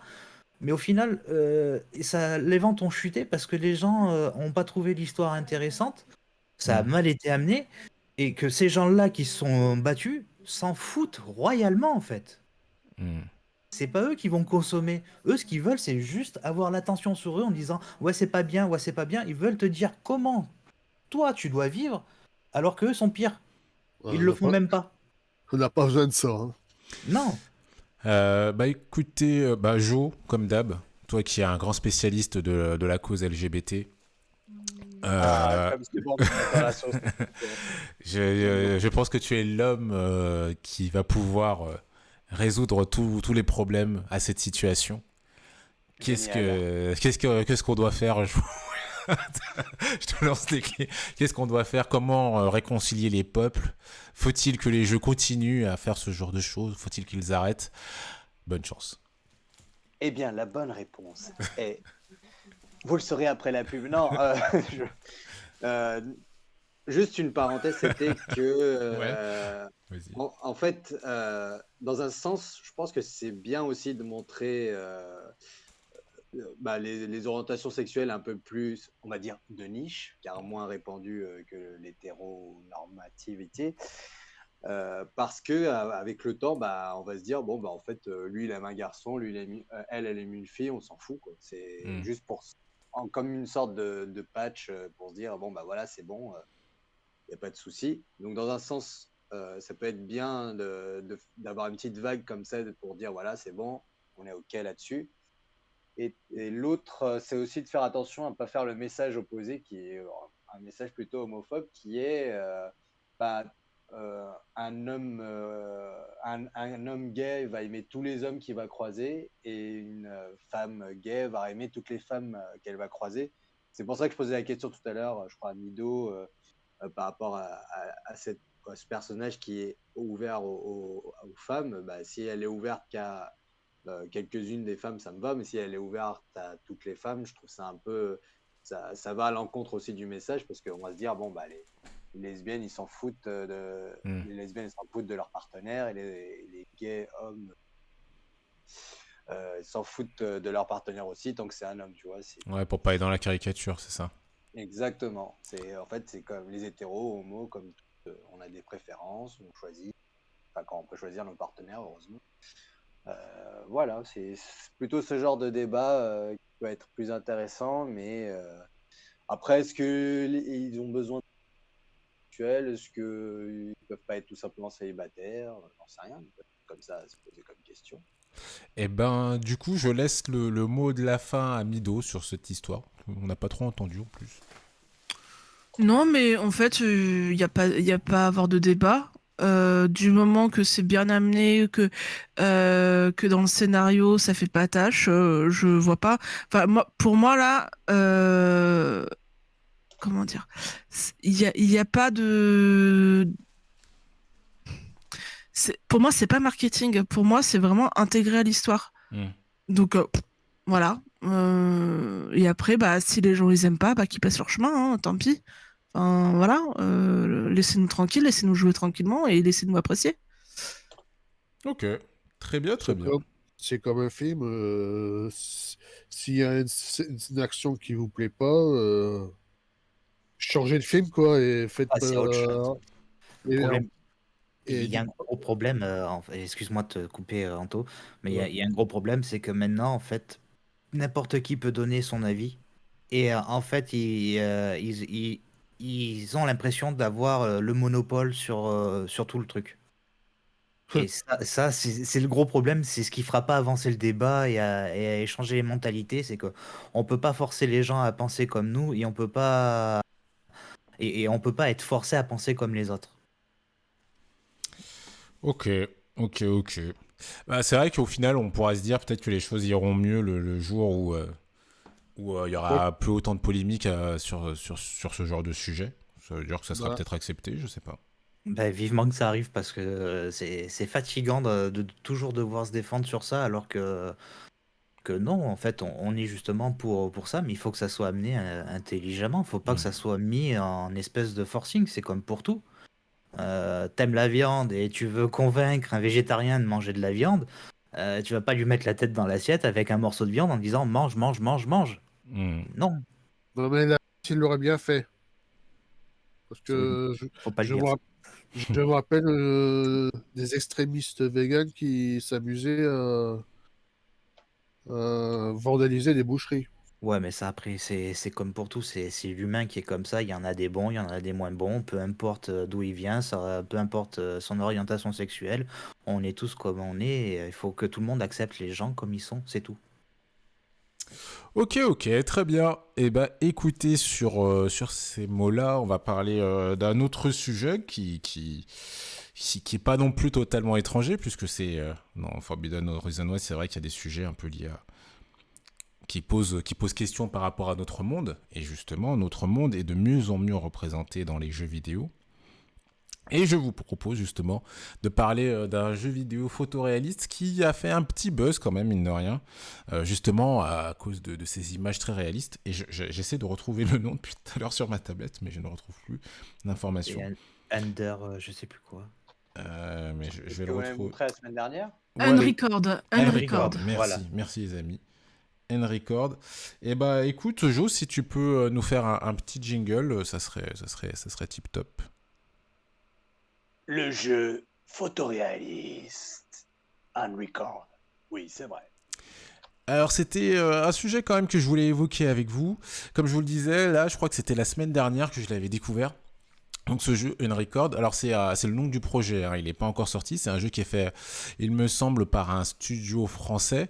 Mais au final, les ventes ont chuté parce que les gens n'ont pas trouvé l'histoire intéressante. Ça a Hmm. mal été amené. Et que ces gens-là qui se sont battus s'en foutent royalement en fait. Hmm. C'est pas eux qui vont consommer. Eux, ce qu'ils veulent, c'est juste avoir l'attention sur eux en disant ouais, c'est pas bien, ouais, c'est pas bien. Ils veulent te dire comment toi tu dois vivre alors qu'eux sont pires. Ils le font même pas. On n'a pas besoin de ça. Hein. Non. Bah écoutez, bah Jo, comme d'hab, toi qui es un grand spécialiste de la cause LGBT, euh, Comme c'est bon de mettre dans la sauce. je pense que tu es l'homme qui va pouvoir résoudre tous les problèmes à cette situation. Génial. Qu'est-ce qu'on doit faire? Je te lance les clés. Qu'est-ce qu'on doit faire? Comment réconcilier les peuples? Faut-il que les jeux continuent à faire ce genre de choses? Faut-il qu'ils arrêtent? Bonne chance. Eh bien, la bonne réponse est. Vous le saurez après la pub. Non, je- euh, juste une parenthèse, c'était que, Vas-y. en fait, dans un sens, je pense que c'est bien aussi de montrer bah, les orientations sexuelles un peu plus, on va dire, de niche, car moins répandues que l'hétéronormativité. Parce que avec le temps, bah, on va se dire bon bah en fait lui il aime un garçon, lui elle aime une fille, on s'en fout quoi. C'est Hmm. juste comme une sorte de patch pour se dire bon bah voilà c'est bon, il y a pas de souci. Donc dans un sens, ça peut être bien d'avoir une petite vague comme ça pour dire voilà c'est bon, on est ok là-dessus. Et l'autre, c'est aussi de faire attention à ne pas faire le message opposé, qui est un message plutôt homophobe, qui est bah, un homme gay va aimer tous les hommes qu'il va croiser, et une femme gay va aimer toutes les femmes qu'elle va croiser. C'est pour ça que je posais la question tout à l'heure, je crois à Mido, par rapport à ce personnage qui est ouvert aux femmes. Bah, si elle est ouverte qu'à quelques-unes des femmes, ça me va, mais si elle est ouverte à toutes les femmes, je trouve ça un peu. Ça va à l'encontre aussi du message, parce qu'on va se dire, bon, bah, les lesbiennes, ils s'en foutent Hmm. les lesbiennes, ils s'en foutent de leur partenaire, et les gays hommes, ils s'en foutent de leur partenaire aussi, tant que c'est un homme, tu vois. Ouais, pour pas être dans la caricature, c'est ça. Exactement. En fait, c'est comme les hétéros, homos, comme on a des préférences, on choisit. Enfin, quand on peut choisir nos partenaires, heureusement. Voilà, c'est plutôt ce genre de débat qui peut être plus intéressant, mais après, est-ce qu'ils ont besoin de sexuel? Est-ce qu'ils ne peuvent pas être tout simplement célibataires? J'en sais rien, comme ça, se poser comme question. Et ben, du coup, je laisse le mot de la fin à Mido sur cette histoire. On n'a pas trop entendu en plus. Non, mais en fait, il n'y a pas à avoir de débat. Du moment que c'est bien amené, que dans le scénario, ça fait pas tâche, je vois pas. Enfin, pour moi, là, comment dire? Il y a pas de. Pour moi, c'est pas marketing. Pour moi, c'est vraiment intégré à l'histoire. Hmm. Donc, voilà. Et après, bah, si les gens les aiment pas, bah, qu'ils passent leur chemin, hein, tant pis. Enfin, voilà. Laissez-nous tranquilles, laissez-nous jouer tranquillement et laissez-nous apprécier. Ok, très bien, très bien. C'est comme un film. S'il y a une action qui vous plaît pas, changez de film, quoi, et faites. Ah, c'est autre chose. Et, Problème. et Il y a du un coup, gros problème, excuse-moi de te couper, Anto, mais ouais. il y a un gros problème, c'est que maintenant, en fait, n'importe qui peut donner son avis. Et en fait, ils ont l'impression d'avoir le monopole sur tout le truc. Et ça c'est le gros problème, c'est ce qui fera pas avancer le débat et à échanger les mentalités, c'est que on peut pas forcer les gens à penser comme nous et on peut pas être forcé à penser comme les autres. Ok, ok. Bah, c'est vrai qu'au final, on pourra se dire peut-être que les choses iront mieux le jour où il y Ouais, aura plus autant de polémiques sur ce genre de sujet. Ça veut dire que ça sera bah, peut-être accepté, je sais pas. Bah, vivement que ça arrive parce que c'est fatigant de toujours devoir se défendre sur ça alors que non, en fait, on est justement pour ça, mais il faut que ça soit amené intelligemment. Faut pas que ça Mm. soit mis en espèce de forcing. C'est comme pour tout. T'aimes la viande et tu veux convaincre un végétarien de manger de la viande, tu vas pas lui mettre la tête dans l'assiette avec un morceau de viande en disant mange, mange, mange, mange. Mm. Non, non, mais là, il l'aurait bien fait. Parce faut, que faut pas le je dire. me, rapp- je me rappelle des extrémistes véganes qui s'amusaient à vandaliser des boucheries. Ouais, mais ça après, c'est comme pour tout, c'est l'humain qui est comme ça. Il y en a des bons, il y en a des moins bons, peu importe d'où il vient, peu importe son orientation sexuelle, on est tous comme on est. Et il faut que tout le monde accepte les gens comme ils sont, c'est tout. Ok, ok, très bien. Eh ben, écoutez, sur ces mots-là, on va parler d'un autre sujet qui est pas non plus totalement étranger, puisque c'est dans Forbidden Horizon West, c'est vrai qu'il y a des sujets un peu liés qui posent question par rapport à notre monde. Et justement, notre monde est de mieux en mieux représenté dans les jeux vidéo. Et je vous propose justement de parler d'un jeu vidéo photoréaliste qui a fait un petit buzz quand même, mine de rien, justement à cause de ces images très réalistes. Et j'essaie de retrouver le nom depuis tout à l'heure sur ma tablette, mais je ne retrouve plus Et l'information. Under, je sais plus quoi. Mais je Celui vais le qu'on avait retrouver. montré la semaine dernière. Ouais, Unrecord. N-Record, Unrecord. Voilà. merci les amis. N-Record. Et bah écoute, Jo, si tu peux nous faire un petit jingle, ça serait tip top. Le jeu photoréaliste. Unrecord. Oui, c'est vrai. Alors c'était un sujet quand même que je voulais évoquer avec vous. Comme je vous le disais, là je crois que c'était la semaine dernière que je l'avais découvert. Donc ce jeu Unrecord, alors c'est le nom du projet, hein, il n'est pas encore sorti, c'est un jeu qui est fait, il me semble, par un studio français.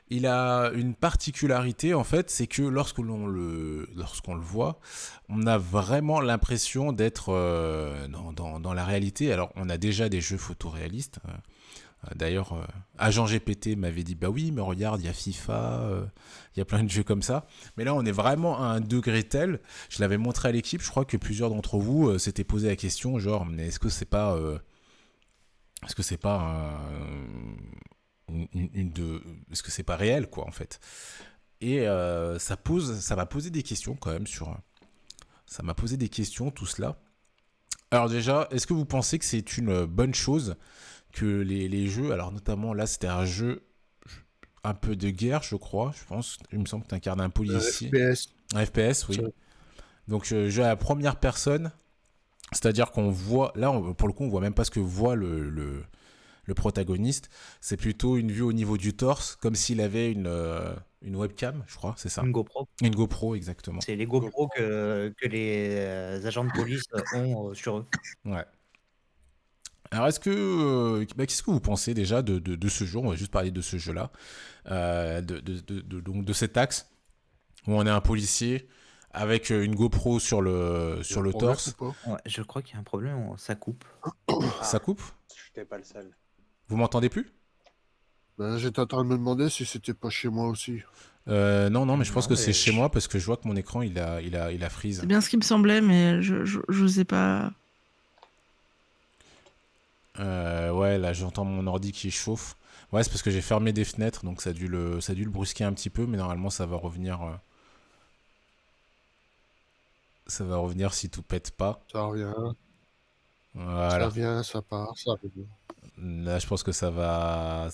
Il a une particularité en fait, c'est que lorsqu'on le voit, on a vraiment l'impression d'être dans la réalité. Alors on a déjà des jeux photoréalistes. D'ailleurs, Agent GPT m'avait dit bah oui, mais regarde, il y a FIFA, il y a plein de jeux comme ça. Mais là, on est vraiment à un degré tel. Je l'avais montré à l'équipe. Je crois que plusieurs d'entre vous s'étaient posé la question, genre, mais est-ce que c'est pas est-ce que c'est pas réel, quoi, en fait. Et ça m'a posé des questions quand même ça m'a posé des questions tout cela. Alors déjà, est-ce que vous pensez que c'est une bonne chose que les jeux, alors notamment là c'était un jeu un peu de guerre, je crois, je pense, il me semble que tu incarnes un policier, FPS. un FPS, oui. Donc jeu à la première personne, c'est-à-dire qu'on voit, là pour le coup on voit même pas ce que voit le protagoniste, c'est plutôt une vue au niveau du torse, comme s'il avait une webcam, je crois, c'est ça. Une GoPro. Une GoPro, exactement. C'est les GoPro que les agents de police ont sur eux. Ouais. Alors, qu'est-ce que vous pensez déjà de ce jeu? On va juste parler de ce jeu-là, donc de cet axe où on est un policier avec une GoPro sur Il y a un le problème torse. ou pas? Ouais, je crois qu'il y a un problème, ça coupe. Ça coupe? Je n'étais pas le seul. Vous m'entendez plus? Ben, j'étais en train de me demander si c'était pas chez moi aussi. Non, mais je pense Non, que c'est mais chez moi parce que je vois que mon écran il a freeze. C'est bien ce qui me semblait, mais je sais pas. Ouais, là j'entends mon ordi qui chauffe. Ouais, c'est parce que j'ai fermé des fenêtres, donc ça a dû le brusquer un petit peu, mais normalement ça va revenir. Ça va revenir si tout pète pas. Ça revient, ça Voilà. vient, ça part, ça revient. Là, je pense que ça va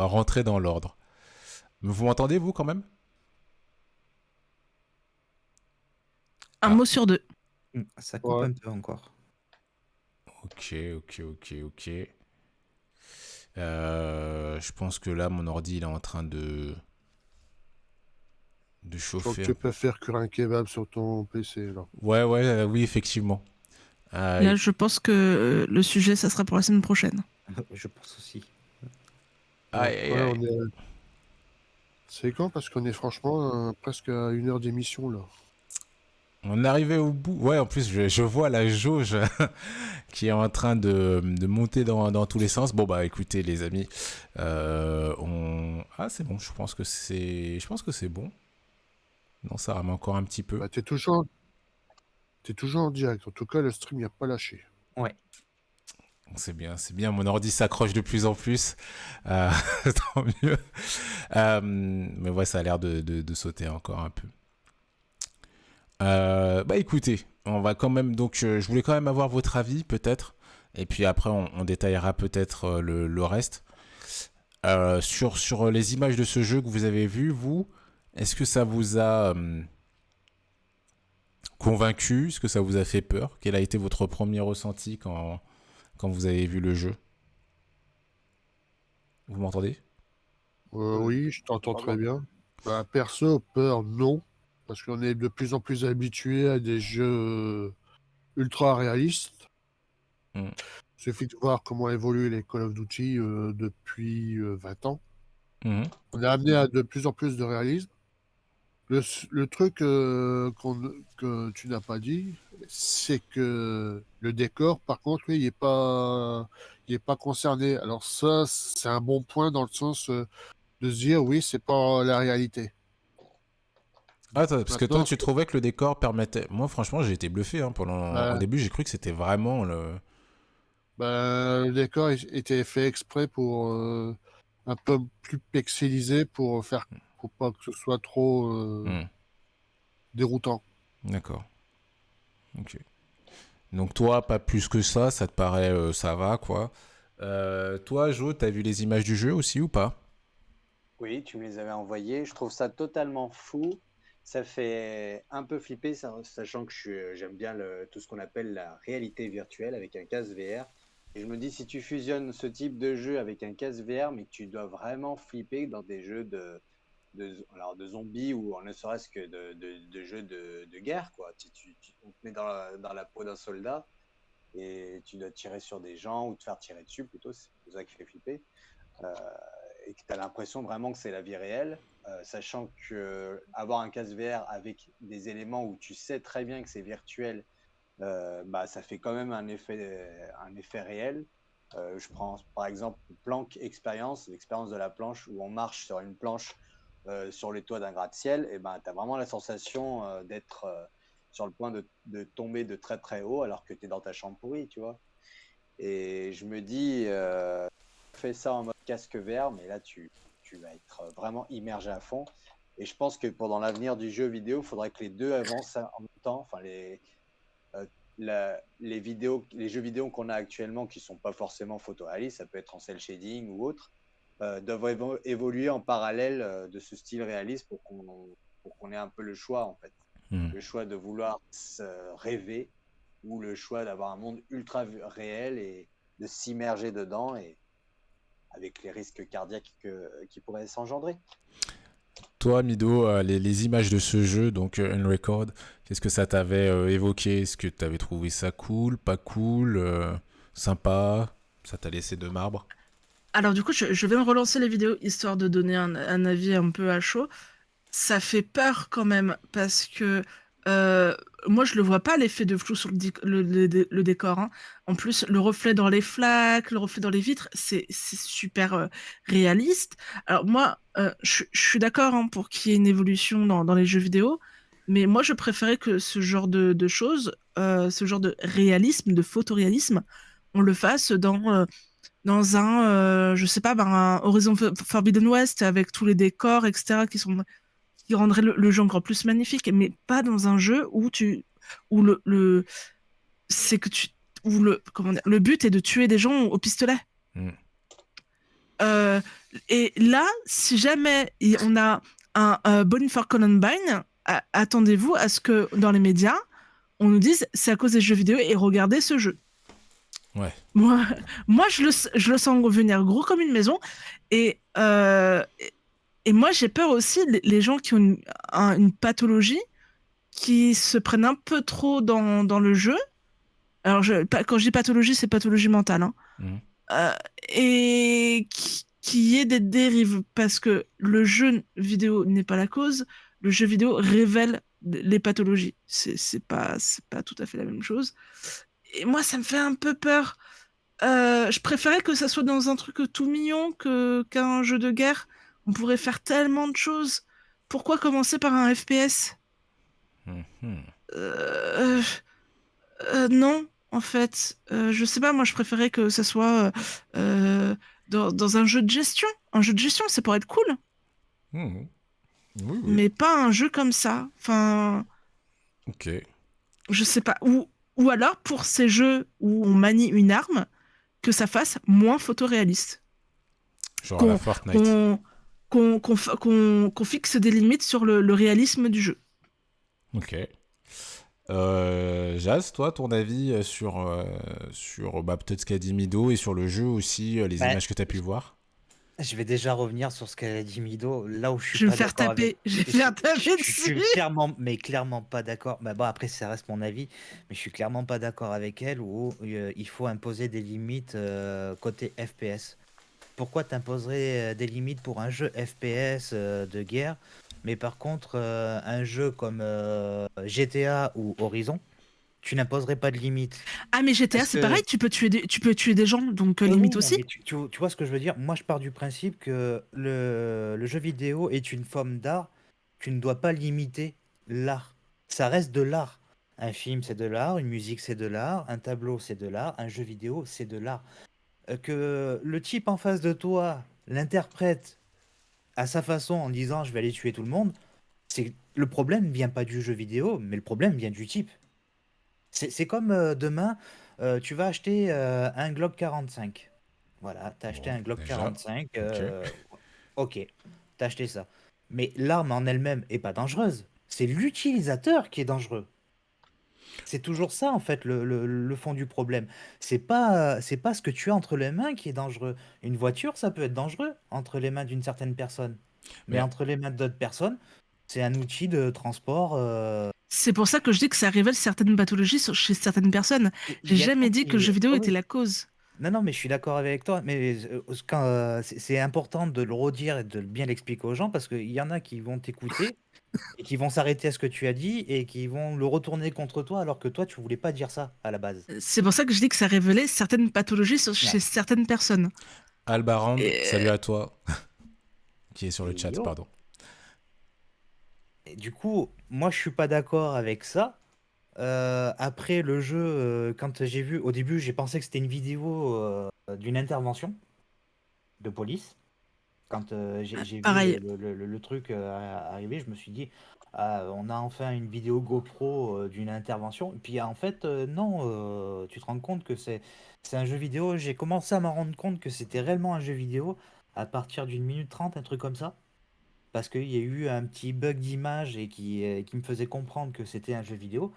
rentrer dans l'ordre. Mais vous m'entendez, vous, quand même? Un Ah. mot sur deux. Ça coupe Ouais. un peu encore. Ok. Je pense que là, mon ordi, il est en train de Je crois que chauffer. tu préfères cuire un kebab sur ton PC, là. Ouais, oui, effectivement. Là, je pense que le sujet, ça sera pour la semaine prochaine. Je pense aussi. Aïe. Ouais, on est... C'est quand? Parce qu'on est franchement presque à 1 heure d'émission, là. On est arrivé au bout. Ouais, en plus, je vois la jauge qui est en train de monter dans tous les sens. Bon, bah écoutez, les amis, Ah, c'est bon, je pense que c'est bon. Non, ça rame encore un petit peu. Bah, t'es toujours en direct. En tout cas, le stream, il a pas lâché. Ouais. C'est bien. Mon ordi s'accroche de plus en plus. Euh, Tant mieux. Mais ouais, ça a l'air de sauter encore un peu. Bah écoutez, on va quand même donc je voulais quand même avoir votre avis peut-être et puis après on détaillera peut-être le reste. Sur les images de ce jeu que vous avez vu, vous, est-ce que ça vous a convaincu? Est-ce que ça vous a fait peur? Quel a été votre premier ressenti quand vous avez vu le jeu? Vous m'entendez? Oui, je t'entends très Pardon. bien. Bah, perso, peur, non. Parce qu'on est de plus en plus habitué à des jeux ultra réalistes. Mm. Il suffit de voir comment évoluent les Call of Duty depuis 20 ans. Mhm. On est amené à de plus en plus de réalisme. Le truc que tu n'as pas dit, c'est que le décor, par contre, lui, il est pas concerné. Alors ça, c'est un bon point dans le sens de se dire, oui, c'est pas la réalité. Ah, parce que toi Maintenant, tu trouvais que le décor permettait. Moi franchement j'ai été bluffé hein, au bah, début j'ai cru que c'était vraiment le. le décor était fait exprès pour un peu plus pixelisé pour pas que ce soit trop Mm. déroutant. D'accord. Ok. Donc toi, pas plus que ça te paraît, ça va, quoi. Toi, Jo, t'as vu les images du jeu aussi ou pas? Oui, tu me les avais envoyés. Je trouve ça totalement fou. Ça fait un peu flipper, sachant que j'aime bien tout ce qu'on appelle la réalité virtuelle avec un casque VR. Et je me dis, si tu fusionnes ce type de jeu avec un casque VR, mais que tu dois vraiment flipper dans des jeux alors de zombies ou ne serait-ce que de jeux de guerre, quoi. On te met dans la peau d'un soldat et tu dois tirer sur des gens ou te faire tirer dessus, plutôt, c'est ça qui fait flipper. Euh, et que tu as l'impression vraiment que c'est la vie réelle, sachant que avoir un casque VR avec des éléments où tu sais très bien que c'est virtuel, bah, ça fait quand même un effet réel. Je prends par exemple Planck Experience, l'expérience de la planche où on marche sur une planche sur les toits d'un gratte-ciel, et ben, tu as vraiment la sensation d'être sur le point de tomber de très très haut alors que tu es dans ta chambre pourrie, tu vois. Et je me dis, fais ça en mode casque VR, mais là, tu vas être vraiment immergé à fond. Et je pense que pendant l'avenir du jeu vidéo, il faudrait que les deux avancent en même temps. Enfin, les jeux vidéo qu'on a actuellement, qui ne sont pas forcément photoréalistes, ça peut être en cel shading ou autre, doivent évoluer en parallèle de ce style réaliste pour qu'on ait un peu le choix, en fait. Hmm. Le choix de vouloir se rêver ou le choix d'avoir un monde ultra réel et de s'immerger dedans et avec les risques cardiaques qui pourraient s'engendrer. Toi, Mido, les images de ce jeu, donc Unrecord, qu'est-ce que ça t'avait évoqué? Est-ce que t'avais trouvé ça cool, pas cool, sympa? Ça t'a laissé de marbre? Alors du coup, je vais me relancer les vidéos histoire de donner un avis un peu à chaud. Ça fait peur quand même parce que euh, moi je le vois pas l'effet de flou sur le décor, hein. En plus, le reflet dans les flaques, le reflet dans les vitres, c'est super réaliste. Alors moi, je suis d'accord hein, pour qu'il y ait une évolution dans les jeux vidéo, mais moi je préférais que ce genre de choses, ce genre de réalisme, de photoréalisme, on le fasse dans je sais pas, ben, un Horizon Forbidden West avec tous les décors, etc., qui rendrait le jeu encore plus magnifique, mais pas dans un jeu où c'est que tu, où comment dire, le but est de tuer des gens au pistolet. Hmm. Euh, et là, si jamais on a un Bonnie for Columbine, attendez-vous à ce que dans les médias, on nous dise c'est à cause des jeux vidéo et regardez ce jeu. Ouais. Moi, moi je le sens venir gros comme une maison. Et, euh, et moi, j'ai peur aussi, les gens qui ont une pathologie, qui se prennent un peu trop dans le jeu. Alors, quand je dis pathologie, c'est pathologie mentale, hein. Hmm. Euh, et qui y ait des dérives, parce que le jeu vidéo n'est pas la cause, le jeu vidéo révèle les pathologies. C'est pas tout à fait la même chose. Et moi, ça me fait un peu peur. Je préférais que ça soit dans un truc tout mignon qu'un jeu de guerre. On pourrait faire tellement de choses. Pourquoi commencer par un FPS? Mhm. Euh, non, en fait. Je sais pas, moi je préférais que ça soit dans un jeu de gestion. Un jeu de gestion, ça pourrait être cool, Mhm. Oui, oui. mais pas un jeu comme ça. Enfin, Ok. je sais pas. Ou alors pour ces jeux où on manie une arme, que ça fasse moins photoréaliste. Genre à la Qu'on Fortnite. qu'on qu'on fixe des limites sur le réalisme du jeu. Ok. Jazz, toi, ton avis sur bah, peut-être ce qu'a dit Mido et sur le jeu aussi, les Bah, images que tu as pu voir? je vais déjà revenir sur ce qu'a dit Mido. Là où je suis Je vais me pas faire d'accord avec. taper. Je vais me Je, faire je- taper je dessus. suis clairement, mais clairement pas d'accord. Bah bon, après, ça reste mon avis, mais je suis clairement pas d'accord avec elle où il faut imposer des limites côté FPS. Pourquoi t'imposerais des limites pour un jeu FPS de guerre, mais par contre, un jeu comme GTA ou Horizon, tu n'imposerais pas de limites? Ah, mais GTA, Parce c'est que pareil, tu peux tuer des gens, donc oui, limite oui, non, aussi. mais tu vois ce que je veux dire? Moi, je pars du principe que le jeu vidéo est une forme d'art. Tu ne dois pas limiter l'art. Ça reste de l'art. Un film, c'est de l'art. Une musique, c'est de l'art. Un tableau, c'est de l'art. Un jeu vidéo, c'est de l'art. Que le type en face de toi l'interprète à sa façon en disant je vais aller tuer tout le monde, c'est le problème vient pas du jeu vidéo, mais le problème vient du type. C'est comme demain, tu vas acheter un Glock 45. Voilà, t'as acheté Bon, un Glock déjà. 45. Ok. Ok, t'as acheté ça. Mais l'arme en elle-même est pas dangereuse. C'est l'utilisateur qui est dangereux. C'est toujours ça, en fait, le fond du problème. C'est pas ce que tu as entre les mains qui est dangereux. Une voiture, ça peut être dangereux entre les mains d'une certaine personne. Mais Mais entre les mains d'autres personnes, c'est un outil de transport. C'est pour ça que je dis que ça révèle certaines pathologies chez certaines personnes. Il J'ai y a jamais tout dit que le qui. jeu vidéo Ah était oui. la cause. Non, non, mais je suis d'accord avec toi. Mais c'est important de le redire et de bien l'expliquer aux gens parce qu'il y en a qui vont t'écouter et qui vont s'arrêter à ce que tu as dit et qui vont le retourner contre toi alors que toi, tu voulais pas dire ça à la base. C'est pour ça que je dis que ça révélait certaines pathologies chez Ouais. certaines personnes. Albarand, salut Et à toi, qui est sur le Et chat, yo. pardon. Et du coup, moi, je suis pas d'accord avec ça. Après le jeu, quand j'ai vu, au début, j'ai pensé que c'était une vidéo d'une intervention de police. Quand j'ai vu pareil, le truc arriver, je me suis dit, ah, on a enfin une vidéo GoPro d'une intervention. Et puis en fait, non, tu te rends compte que c'est un jeu vidéo. J'ai commencé à m'en rendre compte que c'était réellement un jeu vidéo à partir d'une minute trente, un truc comme ça. Parce qu'il y a eu un petit bug d'image et qui me faisait comprendre que c'était un jeu vidéo.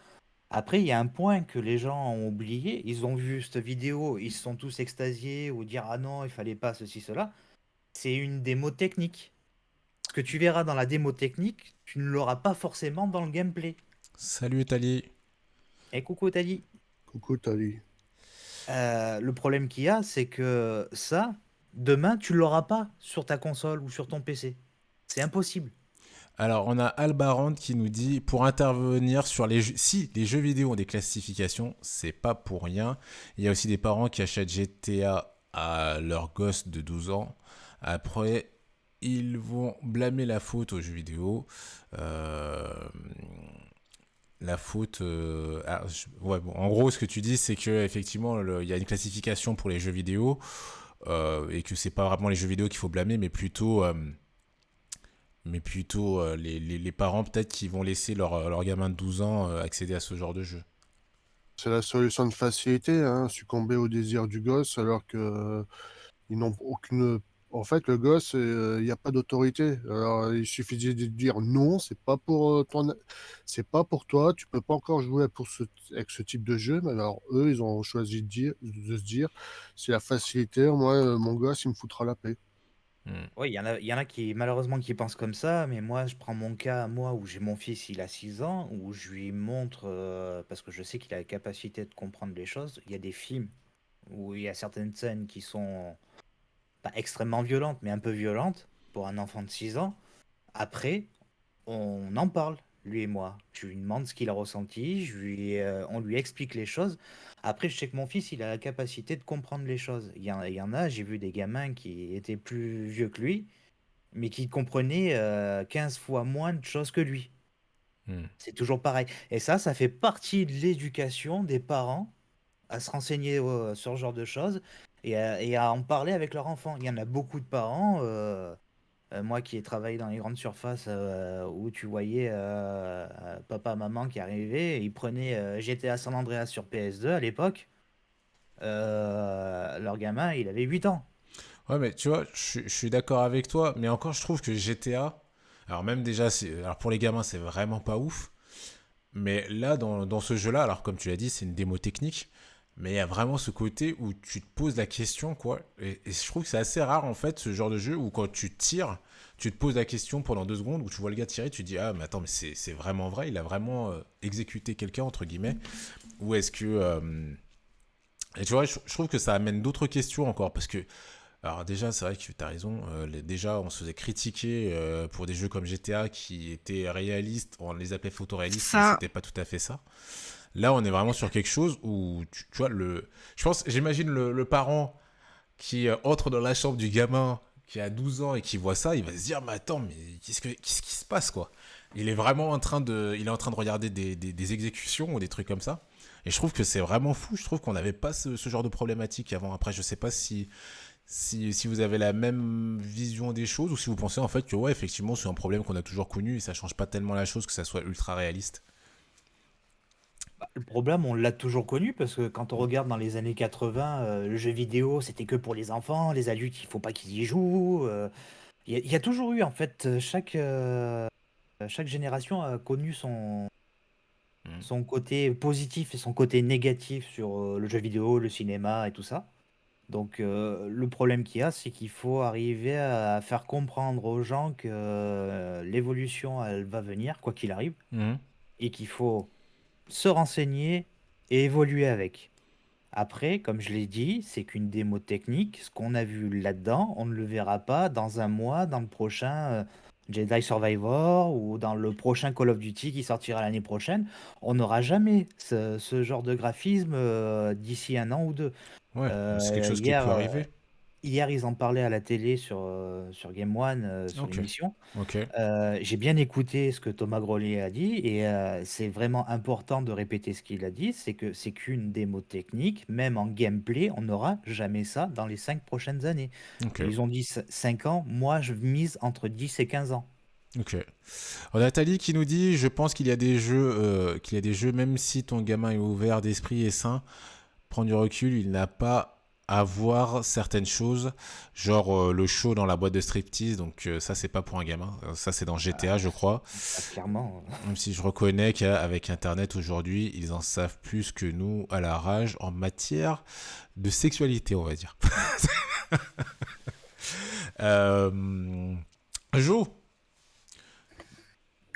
Après, il y a un point que les gens ont oublié. Ils ont vu cette vidéo, ils se sont tous extasiés ou dire ah non, il fallait pas ceci, cela. C'est une démo technique. Ce que tu verras dans la démo technique, tu ne l'auras pas forcément dans le gameplay. Salut Etali. Et coucou Tali. Coucou, Tali. Le problème qu'il y a, c'est que ça, demain, tu l'auras pas sur ta console ou sur ton PC. C'est impossible. Alors, on a Albarand qui nous dit pour intervenir sur les jeux. Si les jeux vidéo ont des classifications, c'est pas pour rien. Il y a aussi des parents qui achètent GTA à leur gosse de 12 ans. Après, ils vont blâmer la faute aux jeux vidéo. Euh, La faute. Ouais, bon, en gros, ce que tu dis, c'est que effectivement, il y a une classification pour les jeux vidéo et que c'est pas vraiment les jeux vidéo qu'il faut blâmer, mais plutôt les parents peut-être qui vont laisser leur gamin de 12 ans accéder à ce genre de jeu. C'est la solution de facilité, hein, succomber au désir du gosse alors que ils n'ont aucune. En fait, le gosse, il n'y a pas d'autorité. Alors, il suffisait de dire non, c'est pas pour toi, tu peux pas encore jouer avec ce type de jeu. Mais alors, eux, ils ont choisi de se dire, c'est la facilité, moi, mon gosse, il me foutra la paix. Hmm. Oui, il y en a qui, malheureusement, qui pensent comme ça, mais moi, je prends mon cas, moi, où j'ai mon fils, il a 6 ans, où je lui montre, parce que je sais qu'il a la capacité de comprendre les choses, il y a des films où il y a certaines scènes qui sont pas extrêmement violentes, mais un peu violentes pour un enfant de 6 ans. Après, on en parle, lui et moi. Je lui demande ce qu'il a ressenti, on lui explique les choses. Après, je sais que mon fils, il a la capacité de comprendre les choses. Il y en a, j'ai vu des gamins qui étaient plus vieux que lui, mais qui comprenaient 15 fois moins de choses que lui. Hmm. C'est toujours pareil. Et ça fait partie de l'éducation des parents à se renseigner sur ce genre de choses et à en parler avec leur enfant. Il y en a beaucoup de parents, moi qui ai travaillé dans les grandes surfaces où tu voyais papa, maman qui arrivaient, ils prenaient GTA San Andreas sur PS2 à l'époque. Leur gamin, il avait 8 ans. Ouais, mais tu vois, je suis d'accord avec toi, mais encore, je trouve que GTA, alors même déjà, alors pour les gamins, c'est vraiment pas ouf, mais là, dans ce jeu-là, alors comme tu l'as dit, c'est une démo technique, mais il y a vraiment ce côté où tu te poses la question, quoi, et je trouve que c'est assez rare, en fait, ce genre de jeu où quand tu tires, tu te poses la question pendant 2 secondes, où tu vois le gars tirer, tu te dis, ah, mais attends, mais c'est vraiment vrai, il a vraiment exécuté quelqu'un, entre guillemets, ou est-ce que... et tu vois, je trouve que ça amène d'autres questions encore, parce que alors déjà, c'est vrai que tu as raison. Déjà, on se faisait critiquer pour des jeux comme GTA qui étaient réalistes. On les appelait photoréalistes, mais Ça, c'était pas tout à fait ça. Là, on est vraiment sur quelque chose où, tu vois, je pense, j'imagine le parent qui entre dans la chambre du gamin qui a 12 ans et qui voit ça, il va se dire, mais attends, mais qu'est-ce qui se passe, quoi? Il est en train de regarder des exécutions ou des trucs comme ça. Et je trouve que c'est vraiment fou. Je trouve qu'on n'avait pas ce genre de problématique avant. Après, je sais pas si vous avez la même vision des choses ou si vous pensez en fait que ouais effectivement c'est un problème qu'on a toujours connu et ça change pas tellement la chose que ça soit ultra réaliste. Bah, le problème, on l'a toujours connu parce que quand on regarde dans les années 80, le jeu vidéo, c'était que pour les enfants, les adultes, il faut pas qu'ils y jouent. Il y a toujours eu, en fait, chaque génération a connu Mm. son côté positif et son côté négatif sur le jeu vidéo, le cinéma et tout ça. Donc, le problème qu'il y a, c'est qu'il faut arriver à faire comprendre aux gens que l'évolution, elle va venir, quoi qu'il arrive, Mhm. et qu'il faut se renseigner et évoluer avec. Après, comme je l'ai dit, c'est qu'une démo technique. Ce qu'on a vu là-dedans, on ne le verra pas dans un mois, dans le prochain Jedi Survivor ou dans le prochain Call of Duty qui sortira l'année prochaine. On n'aura jamais ce genre de graphisme d'ici un an ou deux. Ouais, mais c'est quelque Euh, chose qui hier, peut euh, arriver. hier, ils en parlaient à la télé sur Game One, sur Ok, l'émission. ok. J'ai bien écouté ce que Thomas Groslier a dit et c'est vraiment important de répéter ce qu'il a dit, c'est que c'est qu'une démo technique, même en gameplay, on n'aura jamais ça dans les 5 prochaines années. Ok, Ils ont dit 5 ans, moi je mise entre 10 et 15 ans. ok. On a Nathalie qui nous dit, je pense qu'il y a des jeux, même si ton gamin est ouvert d'esprit et sain, prendre du recul, il n'a pas à voir certaines choses, genre le show dans la boîte de striptease, donc ça c'est pas pour un gamin, ça c'est dans GTA je crois, Clairement. même si je reconnais qu'avec Internet aujourd'hui, ils en savent plus que nous à la rage en matière de sexualité, on va dire. euh... Jo,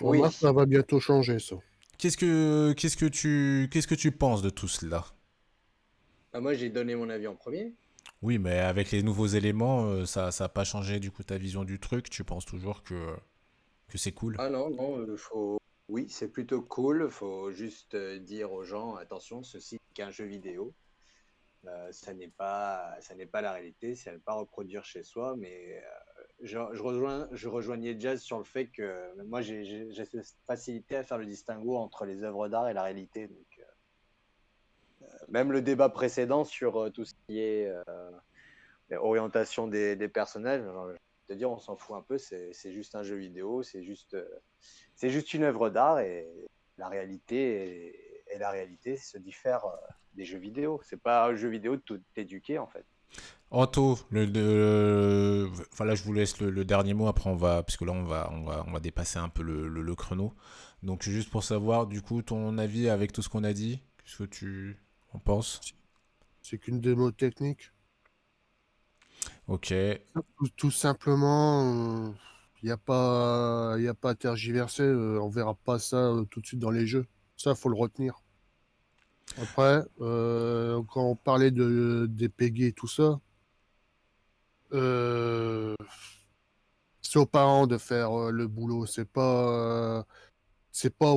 Remarque, Oui. ça va bientôt changer, ça. qu'est-ce que tu penses de tout cela? Bah, moi, j'ai donné mon avis en premier. Oui, mais avec les nouveaux éléments, ça a pas changé du coup ta vision du truc. Tu penses toujours que c'est cool. Ah non, non, oui, c'est plutôt cool. Faut juste dire aux gens, attention, ceci n'est qu'un jeu vidéo. Ça n'est pas la réalité, c'est à ne pas reproduire chez soi. Mais je rejoignais Jazz sur le fait que moi, j'ai cette facilité à faire le distinguo entre les œuvres d'art et la réalité. Donc, même le débat précédent sur tout ce qui est orientation des personnages, genre, je vais te dire, on s'en fout un peu, c'est juste un jeu vidéo, c'est juste une œuvre d'art et la réalité et la réalité se diffèrent des jeux vidéo. C'est pas un jeu vidéo de tout éduquer en fait. Anto, enfin là je vous laisse le dernier mot. Après parce que là on va dépasser un peu le chrono. Donc juste pour savoir du coup ton avis avec tout ce qu'on a dit, qu'est-ce que tu en penses? C'est qu'une démo technique. Ok. Tout simplement, il n'y a y a pas à tergiverser. On verra pas ça tout de suite dans les jeux. Ça, faut le retenir. Après, quand on parlait des PEGI et tout ça, euh, c'est aux parents de faire le boulot. C'est pas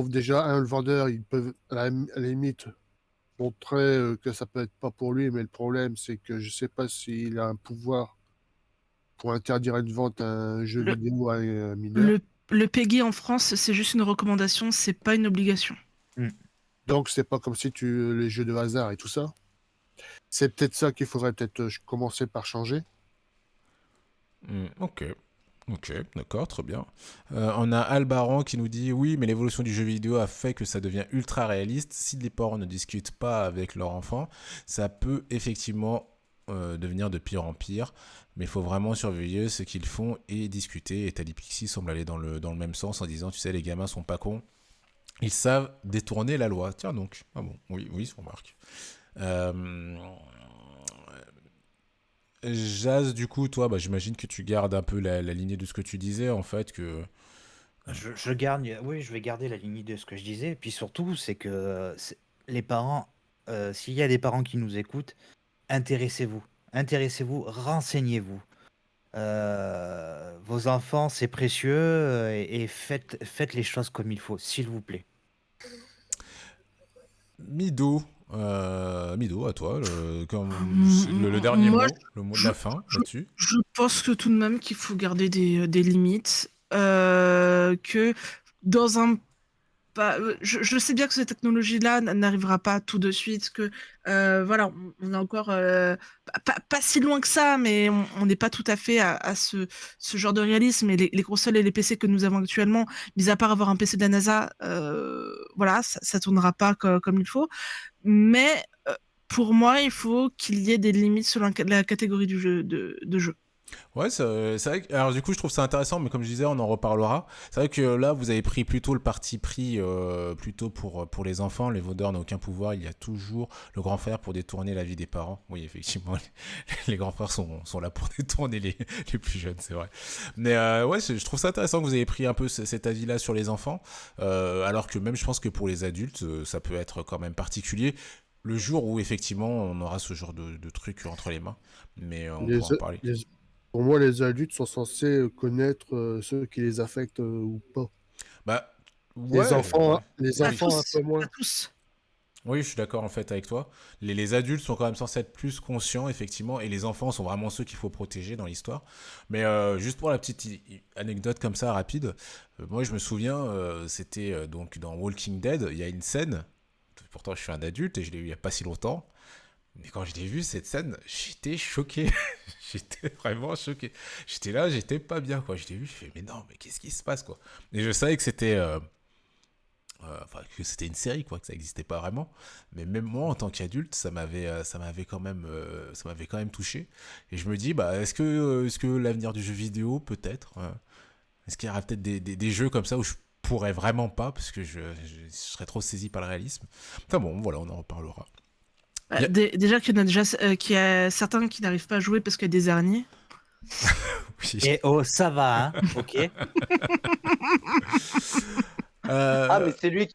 déjà le vendeur, ils peuvent à la limite montrer que ça peut être pas pour lui, mais le problème c'est que je sais pas s'il a un pouvoir pour interdire une vente à un jeu Le- vidéo à un mineur. Le PEGI en France, c'est juste une recommandation, c'est pas une obligation. Donc c'est pas comme si les jeux de hasard et tout ça. C'est peut-être ça qu'il faudrait peut-être commencer par changer. Ok. Ok, d'accord, très bien. On a Albaran qui nous dit oui, mais l'évolution du jeu vidéo a fait que ça devient ultra réaliste. Si les parents ne discutent pas avec leur enfant, ça peut effectivement devenir de pire en pire. Mais il faut vraiment surveiller ce qu'ils font et discuter. Et Talipixi semble aller dans le même sens en disant, tu sais, les gamins sont pas cons. Ils savent détourner la loi. Tiens donc. Ah bon, oui, oui, on remarque. Jazz, du coup, toi, j'imagine que tu gardes un peu la lignée de ce que tu disais, en fait, que... Je garde, oui, je vais garder la lignée de ce que je disais. Et puis surtout, c'est que les parents, s'il y a des parents qui nous écoutent, intéressez-vous. Intéressez-vous, renseignez-vous. Vos enfants, c'est précieux et faites les choses comme il faut, s'il vous plaît. Mido, à toi, le dernier Moi, mot, le mot de la fin là-dessus. je pense que tout de même qu'il faut garder des limites, que dans un je sais bien que cette technologie-là n'arrivera pas tout de suite, que voilà, on est encore pas si loin que ça, mais on n'est pas tout à fait à ce genre de réalisme. Et les consoles et les PC que nous avons actuellement, mis à part avoir un PC de la NASA, voilà, ça tournera pas comme il faut. Mais pour moi, il faut qu'il y ait des limites selon la catégorie du jeu, de jeu. Ouais, c'est vrai que, alors du coup, je trouve ça intéressant, mais comme je disais, on en reparlera. C'est vrai que là, vous avez pris plutôt le parti pris, plutôt pour les enfants. Les vendeurs n'ont aucun pouvoir. Il y a toujours le grand frère pour détourner la vie des parents. Oui, effectivement, les grands frères sont là pour détourner les plus jeunes, c'est vrai. Mais ouais, je trouve ça intéressant que vous ayez pris un peu cet avis-là sur les enfants, alors que même, je pense que pour les adultes, ça peut être quand même particulier. Le jour où effectivement on aura ce genre de truc entre les mains, mais on Les, pourra en parler. pour moi, les adultes sont censés connaître ceux qui les affectent ou pas. Bah, Les ouais, enfants, ouais. les Pas enfants un tous, peu moins. pas tous. Oui, je suis d'accord en fait avec toi. Les adultes sont quand même censés être plus conscients, effectivement, et les enfants sont vraiment ceux qu'il faut protéger dans l'histoire. Mais juste pour la petite anecdote comme ça, rapide, moi je me souviens, c'était donc dans Walking Dead, il y a une scène, pourtant je suis un adulte et je l'ai vu il n'y a pas si longtemps, mais quand je l'ai vu cette scène, j'étais choqué. J'étais vraiment choqué. J'étais là, j'étais pas bien, quoi. Je l'ai vu, je fais, mais non, mais qu'est-ce qui se passe, quoi. Et je savais que c'était... que c'était une série, quoi, que ça n'existait pas vraiment. Mais même moi, en tant qu'adulte, ça m'avait quand même touché. Et je me dis, est-ce que l'avenir du jeu vidéo, peut-être, est-ce qu'il y aura peut-être des jeux comme ça où je pourrais vraiment pas, parce que je serais trop saisi par le réalisme. Enfin bon, voilà, on en reparlera. Déjà qu'il y en a qu'il y a certains qui n'arrivent pas à jouer parce qu'il y a des araignées. Oui. Et oh, ça va, hein, ok. Ah, mais c'est lui qui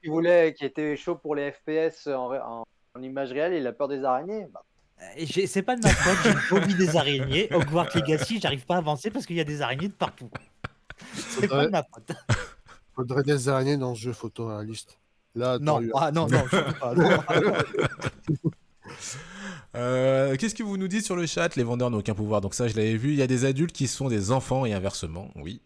était chaud pour les FPS en image réelle, il a peur des araignées. Bah, C'est pas de ma faute, j'ai une phobie des araignées. Hogwarts Legacy, j'arrive pas à avancer parce qu'il y a des araignées de partout. C'est pas de ma faute. Faudrait des araignées dans ce jeu photoréaliste. Là, Non, t'aurais eu non, surtout pas. Non. Qu'est-ce que vous nous dites sur le chat? Les vendeurs n'ont aucun pouvoir, donc ça je l'avais vu. Il y a des adultes qui sont des enfants et inversement, oui.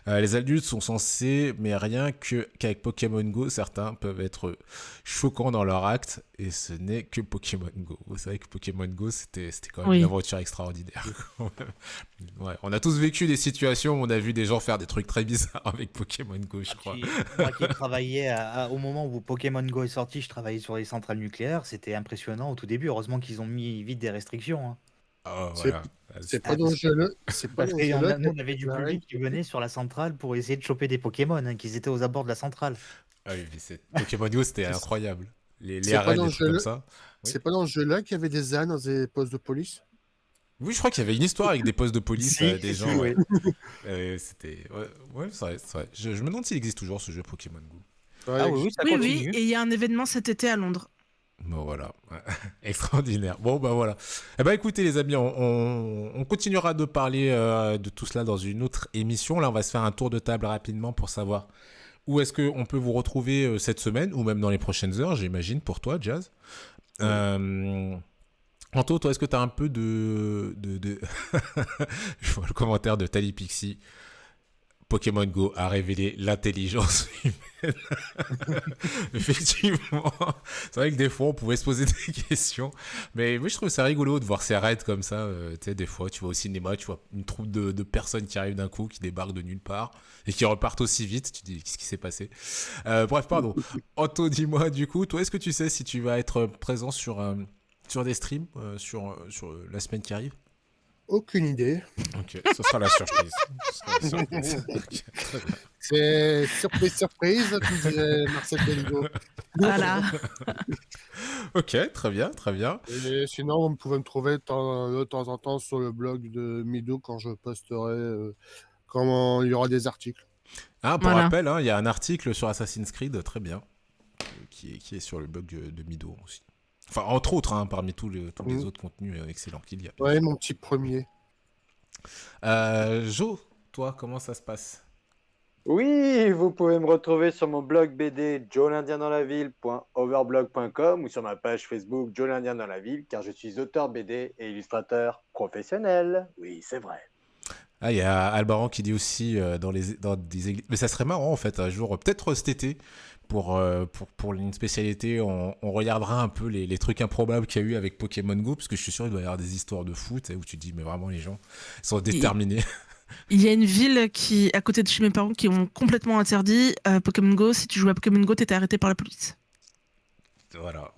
Les adultes sont censés, mais rien qu'avec Pokémon Go, certains peuvent être choquants dans leur acte, et ce n'est que Pokémon Go. Vous savez que Pokémon Go, c'était quand même Oui. une aventure extraordinaire. Ouais, on a tous vécu des situations où on a vu des gens faire des trucs très bizarres avec Pokémon Go, je crois. Moi qui travaillais au moment où Pokémon Go est sorti, je travaillais sur les centrales nucléaires. C'était impressionnant au tout début. Heureusement qu'ils ont mis vite des restrictions, hein. Oh, C'est- voilà. C'est pas dans ce jeu-là. C'est pas Parce dans que ce jeu-là. nous, on avait du public qui venait sur la centrale pour essayer de choper des Pokémon, hein, qui étaient aux abords de la centrale. Ah oui, mais Pokémon Go, c'était incroyable. Les C'est pas arènes, dans des le trucs comme jeu- ça. Oui. C'est pas dans ce jeu-là qu'il y avait des ânes dans des postes de police. Oui, je crois qu'il y avait une histoire avec des postes de police, Si, des si, gens. oui. C'était. Ouais, c'est vrai, c'est vrai. Je me demande s'il existe toujours ce jeu Pokémon Go. Ouais, Ah oui, ça Oui, continue. et il y a un événement cet été à Londres. Bon, voilà. Extraordinaire. Bon, bah voilà. Eh ben, écoutez, les amis, on continuera de parler de tout cela dans une autre émission. Là, on va se faire un tour de table rapidement pour savoir où est-ce qu'on peut vous retrouver cette semaine ou même dans les prochaines heures, j'imagine, pour toi, Jazz. Anto, toi, est-ce que tu as un peu de... Je vois le commentaire de Tali Pixie. Pokémon Go a révélé l'intelligence humaine. Effectivement. C'est vrai que des fois, on pouvait se poser des questions. Mais moi, je trouve ça rigolo de voir ces raids comme ça. Tu sais, des fois, tu vas au cinéma, tu vois une troupe de personnes qui arrivent d'un coup, qui débarquent de nulle part et qui repartent aussi vite. Tu te dis, qu'est-ce qui s'est passé? Bref, pardon. Anto, dis-moi, du coup, toi, est-ce que tu sais si tu vas être présent sur des streams sur la semaine qui arrive? Aucune idée. Ok, ce sera la surprise. Ok, très bien. C'est surprise, surprise, comme disait Marcel Belligo. Voilà. Ok, très bien, très bien. Et sinon, vous pouvez me trouver de temps en temps sur le blog de Mido quand je posterai, quand il y aura des articles. Ah, pour Voilà. rappel, hein, il y a un article sur Assassin's Creed, très bien, qui est sur le blog de Mido aussi. Enfin, entre autres, hein, parmi tous les autres contenus excellents qu'il y a. Ouais, mon petit premier. Jo, toi, comment ça se passe? Oui, vous pouvez me retrouver sur mon blog BD joelindiendanslaville.overblog.com ou sur ma page Facebook Joe l'Indien dans la ville, car je suis auteur BD et illustrateur professionnel. Oui, c'est vrai. Ah, il y a Albaran qui dit aussi dans des églises... Mais ça serait marrant, en fait, un jour, peut-être cet été, pour une spécialité, on regardera un peu les trucs improbables qu'il y a eu avec Pokémon Go, parce que je suis sûr qu'il doit y avoir des histoires de foot où tu te dis, mais vraiment, les gens sont déterminés. Il y a une ville à côté de chez mes parents, qui ont complètement interdit Pokémon Go. Si tu jouais à Pokémon Go, t'étais arrêté par la police. Voilà.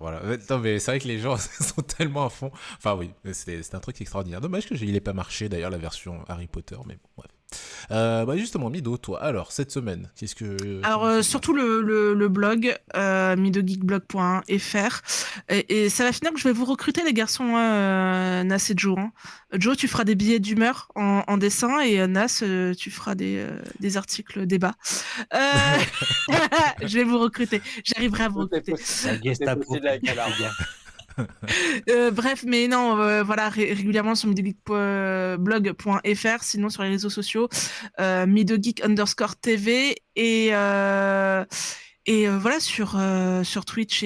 Non, mais c'est vrai que les gens sont tellement à fond. Enfin, oui, c'est un truc extraordinaire. Dommage que il ait pas marché, d'ailleurs, la version Harry Potter, mais bon, bref. Justement, Mido, toi, alors, cette semaine, qu'est-ce que... Alors, surtout le blog, midogeekblog.fr. Et ça va finir que je vais vous recruter, les garçons, Nas et Joe. Hein. Joe, tu feras des billets d'humeur en dessin, et Nas, tu feras des articles débat. Je vais vous recruter. J'arriverai à vous recruter. Bref, mais non, voilà, régulièrement sur midogeekblog.fr, sinon sur les réseaux sociaux, midogeek_tv et voilà, sur Twitch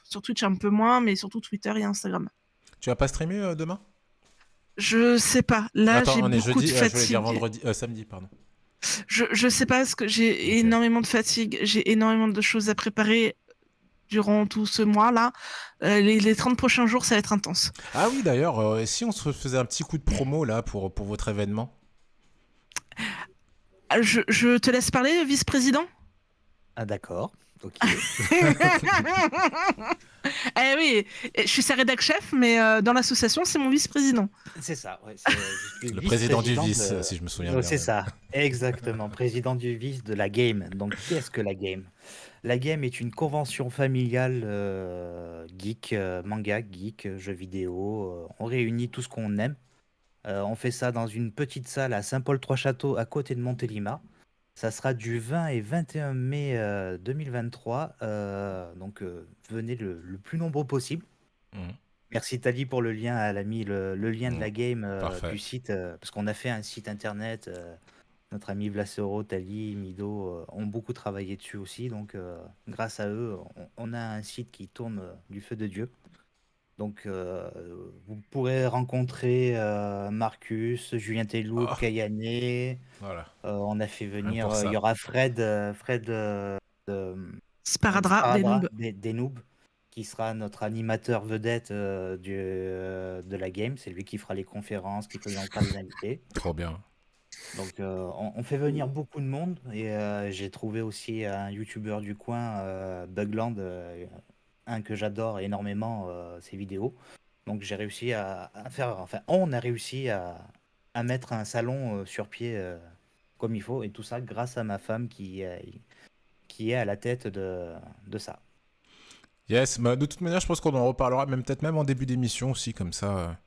sur Twitch un peu moins, mais surtout Twitter et Instagram. Tu vas pas streamer demain? Je sais pas. Là, Attends, j'ai on est beaucoup jeudi, de je voulais fatigue. dire samedi, pardon. Je sais pas, parce que j'ai énormément de fatigue, j'ai énormément de choses à préparer durant tout ce mois-là. Les 30 prochains jours, ça va être intense. Ah oui, d'ailleurs, si on se faisait un petit coup de promo là pour votre événement? Je te laisse parler, vice-président. Ah d'accord, ok. Eh oui, je suis sa rédac chef, mais dans l'association, c'est mon vice-président. C'est ça, ouais. Je suis Le président du vice-président vice, si je me souviens bien. C'est ça, exactement. Président du vice de la game. Donc, qu'est-ce que la game? La game est une convention familiale geek, manga, geek, jeux vidéo. On réunit tout ce qu'on aime. On fait ça dans une petite salle à Saint-Paul-Trois-Châteaux, à côté de Montélimar. Ça sera du 20 et 21 mai 2023. Donc, venez le plus nombreux possible. Mhm. Merci Tali pour le lien. Elle a mis le lien de la game Parfait. du site. Parce qu'on a fait un site internet. Notre ami Vlacero, Tali, Mido ont beaucoup travaillé dessus aussi. Donc, grâce à eux, on a un site qui tourne du feu de Dieu. Donc, vous pourrez rencontrer Marcus, Julien Tellou, Oh. Kayane. Voilà. On a fait venir. pour ça. Il y aura Fred de Sparadra, des noobs. des Noobs, qui sera notre animateur vedette de la game. C'est lui qui fera les conférences, qui présentera les invités. Trop bien. Donc, on fait venir beaucoup de monde. Et j'ai trouvé aussi un youtubeur du coin, Bugland, un que j'adore énormément, ses vidéos. Donc, j'ai réussi à faire. Enfin, on a réussi à mettre un salon sur pied comme il faut. Et tout ça grâce à ma femme qui est à la tête de ça. Yes, de toute manière, je pense qu'on en reparlera, peut-être même en début d'émission aussi, comme ça.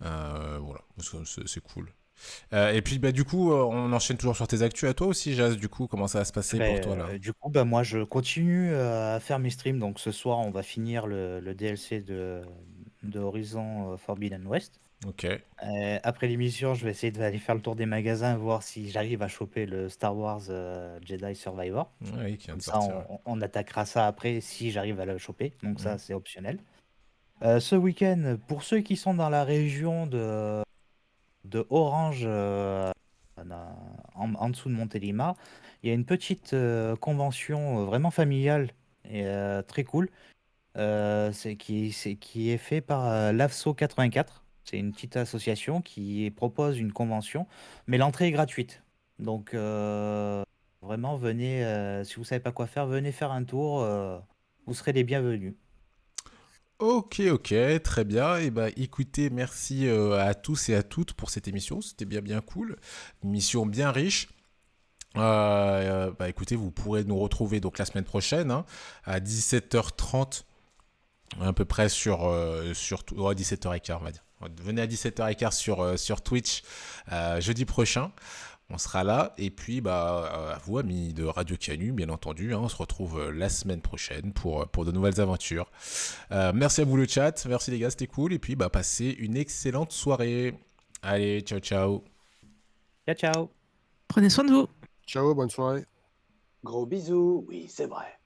Voilà, parce que c'est cool. Et puis, bah, du coup, on enchaîne toujours sur tes actus à toi aussi, Jazz. Du coup, comment ça va se passer pour toi là? Du coup, bah, moi, je continue à faire mes streams. Donc, ce soir, on va finir le DLC de Horizon Forbidden West. Ok. Après l'émission, je vais essayer d'aller faire le tour des magasins, voir si j'arrive à choper le Star Wars Jedi Survivor. Oui, qui vient Comme de ça, sortir. Ouais. on attaquera ça après si j'arrive à le choper. Donc, Mhm. ça, c'est optionnel. Ce week-end, pour ceux qui sont dans la région de Orange, en dessous de Montélimar, il y a une petite convention vraiment familiale et très cool. Qui est fait par l'AFSO 84. C'est une petite association qui propose une convention, mais l'entrée est gratuite. Donc, vraiment, venez, si vous savez pas quoi faire, venez faire un tour. Vous serez les bienvenus. Ok, ok, très bien. Et bah, écoutez, merci à tous et à toutes pour cette émission. C'était bien, bien cool. Une émission bien riche. Bah, écoutez, vous pourrez nous retrouver donc la semaine prochaine hein, à 17h30 à peu près sur 17h15 on va dire. Venez à 17h15 sur Twitch jeudi prochain. On sera là. Et puis, bah, à vous, amis de Radio Canu, bien entendu. Hein, on se retrouve la semaine prochaine pour de nouvelles aventures. Merci à vous, le chat. Merci, les gars, c'était cool. Et puis, bah, passez une excellente soirée. Allez, ciao, ciao. Ciao, ciao! Prenez soin de vous. Ciao, bonne soirée. Gros bisous, oui, c'est vrai.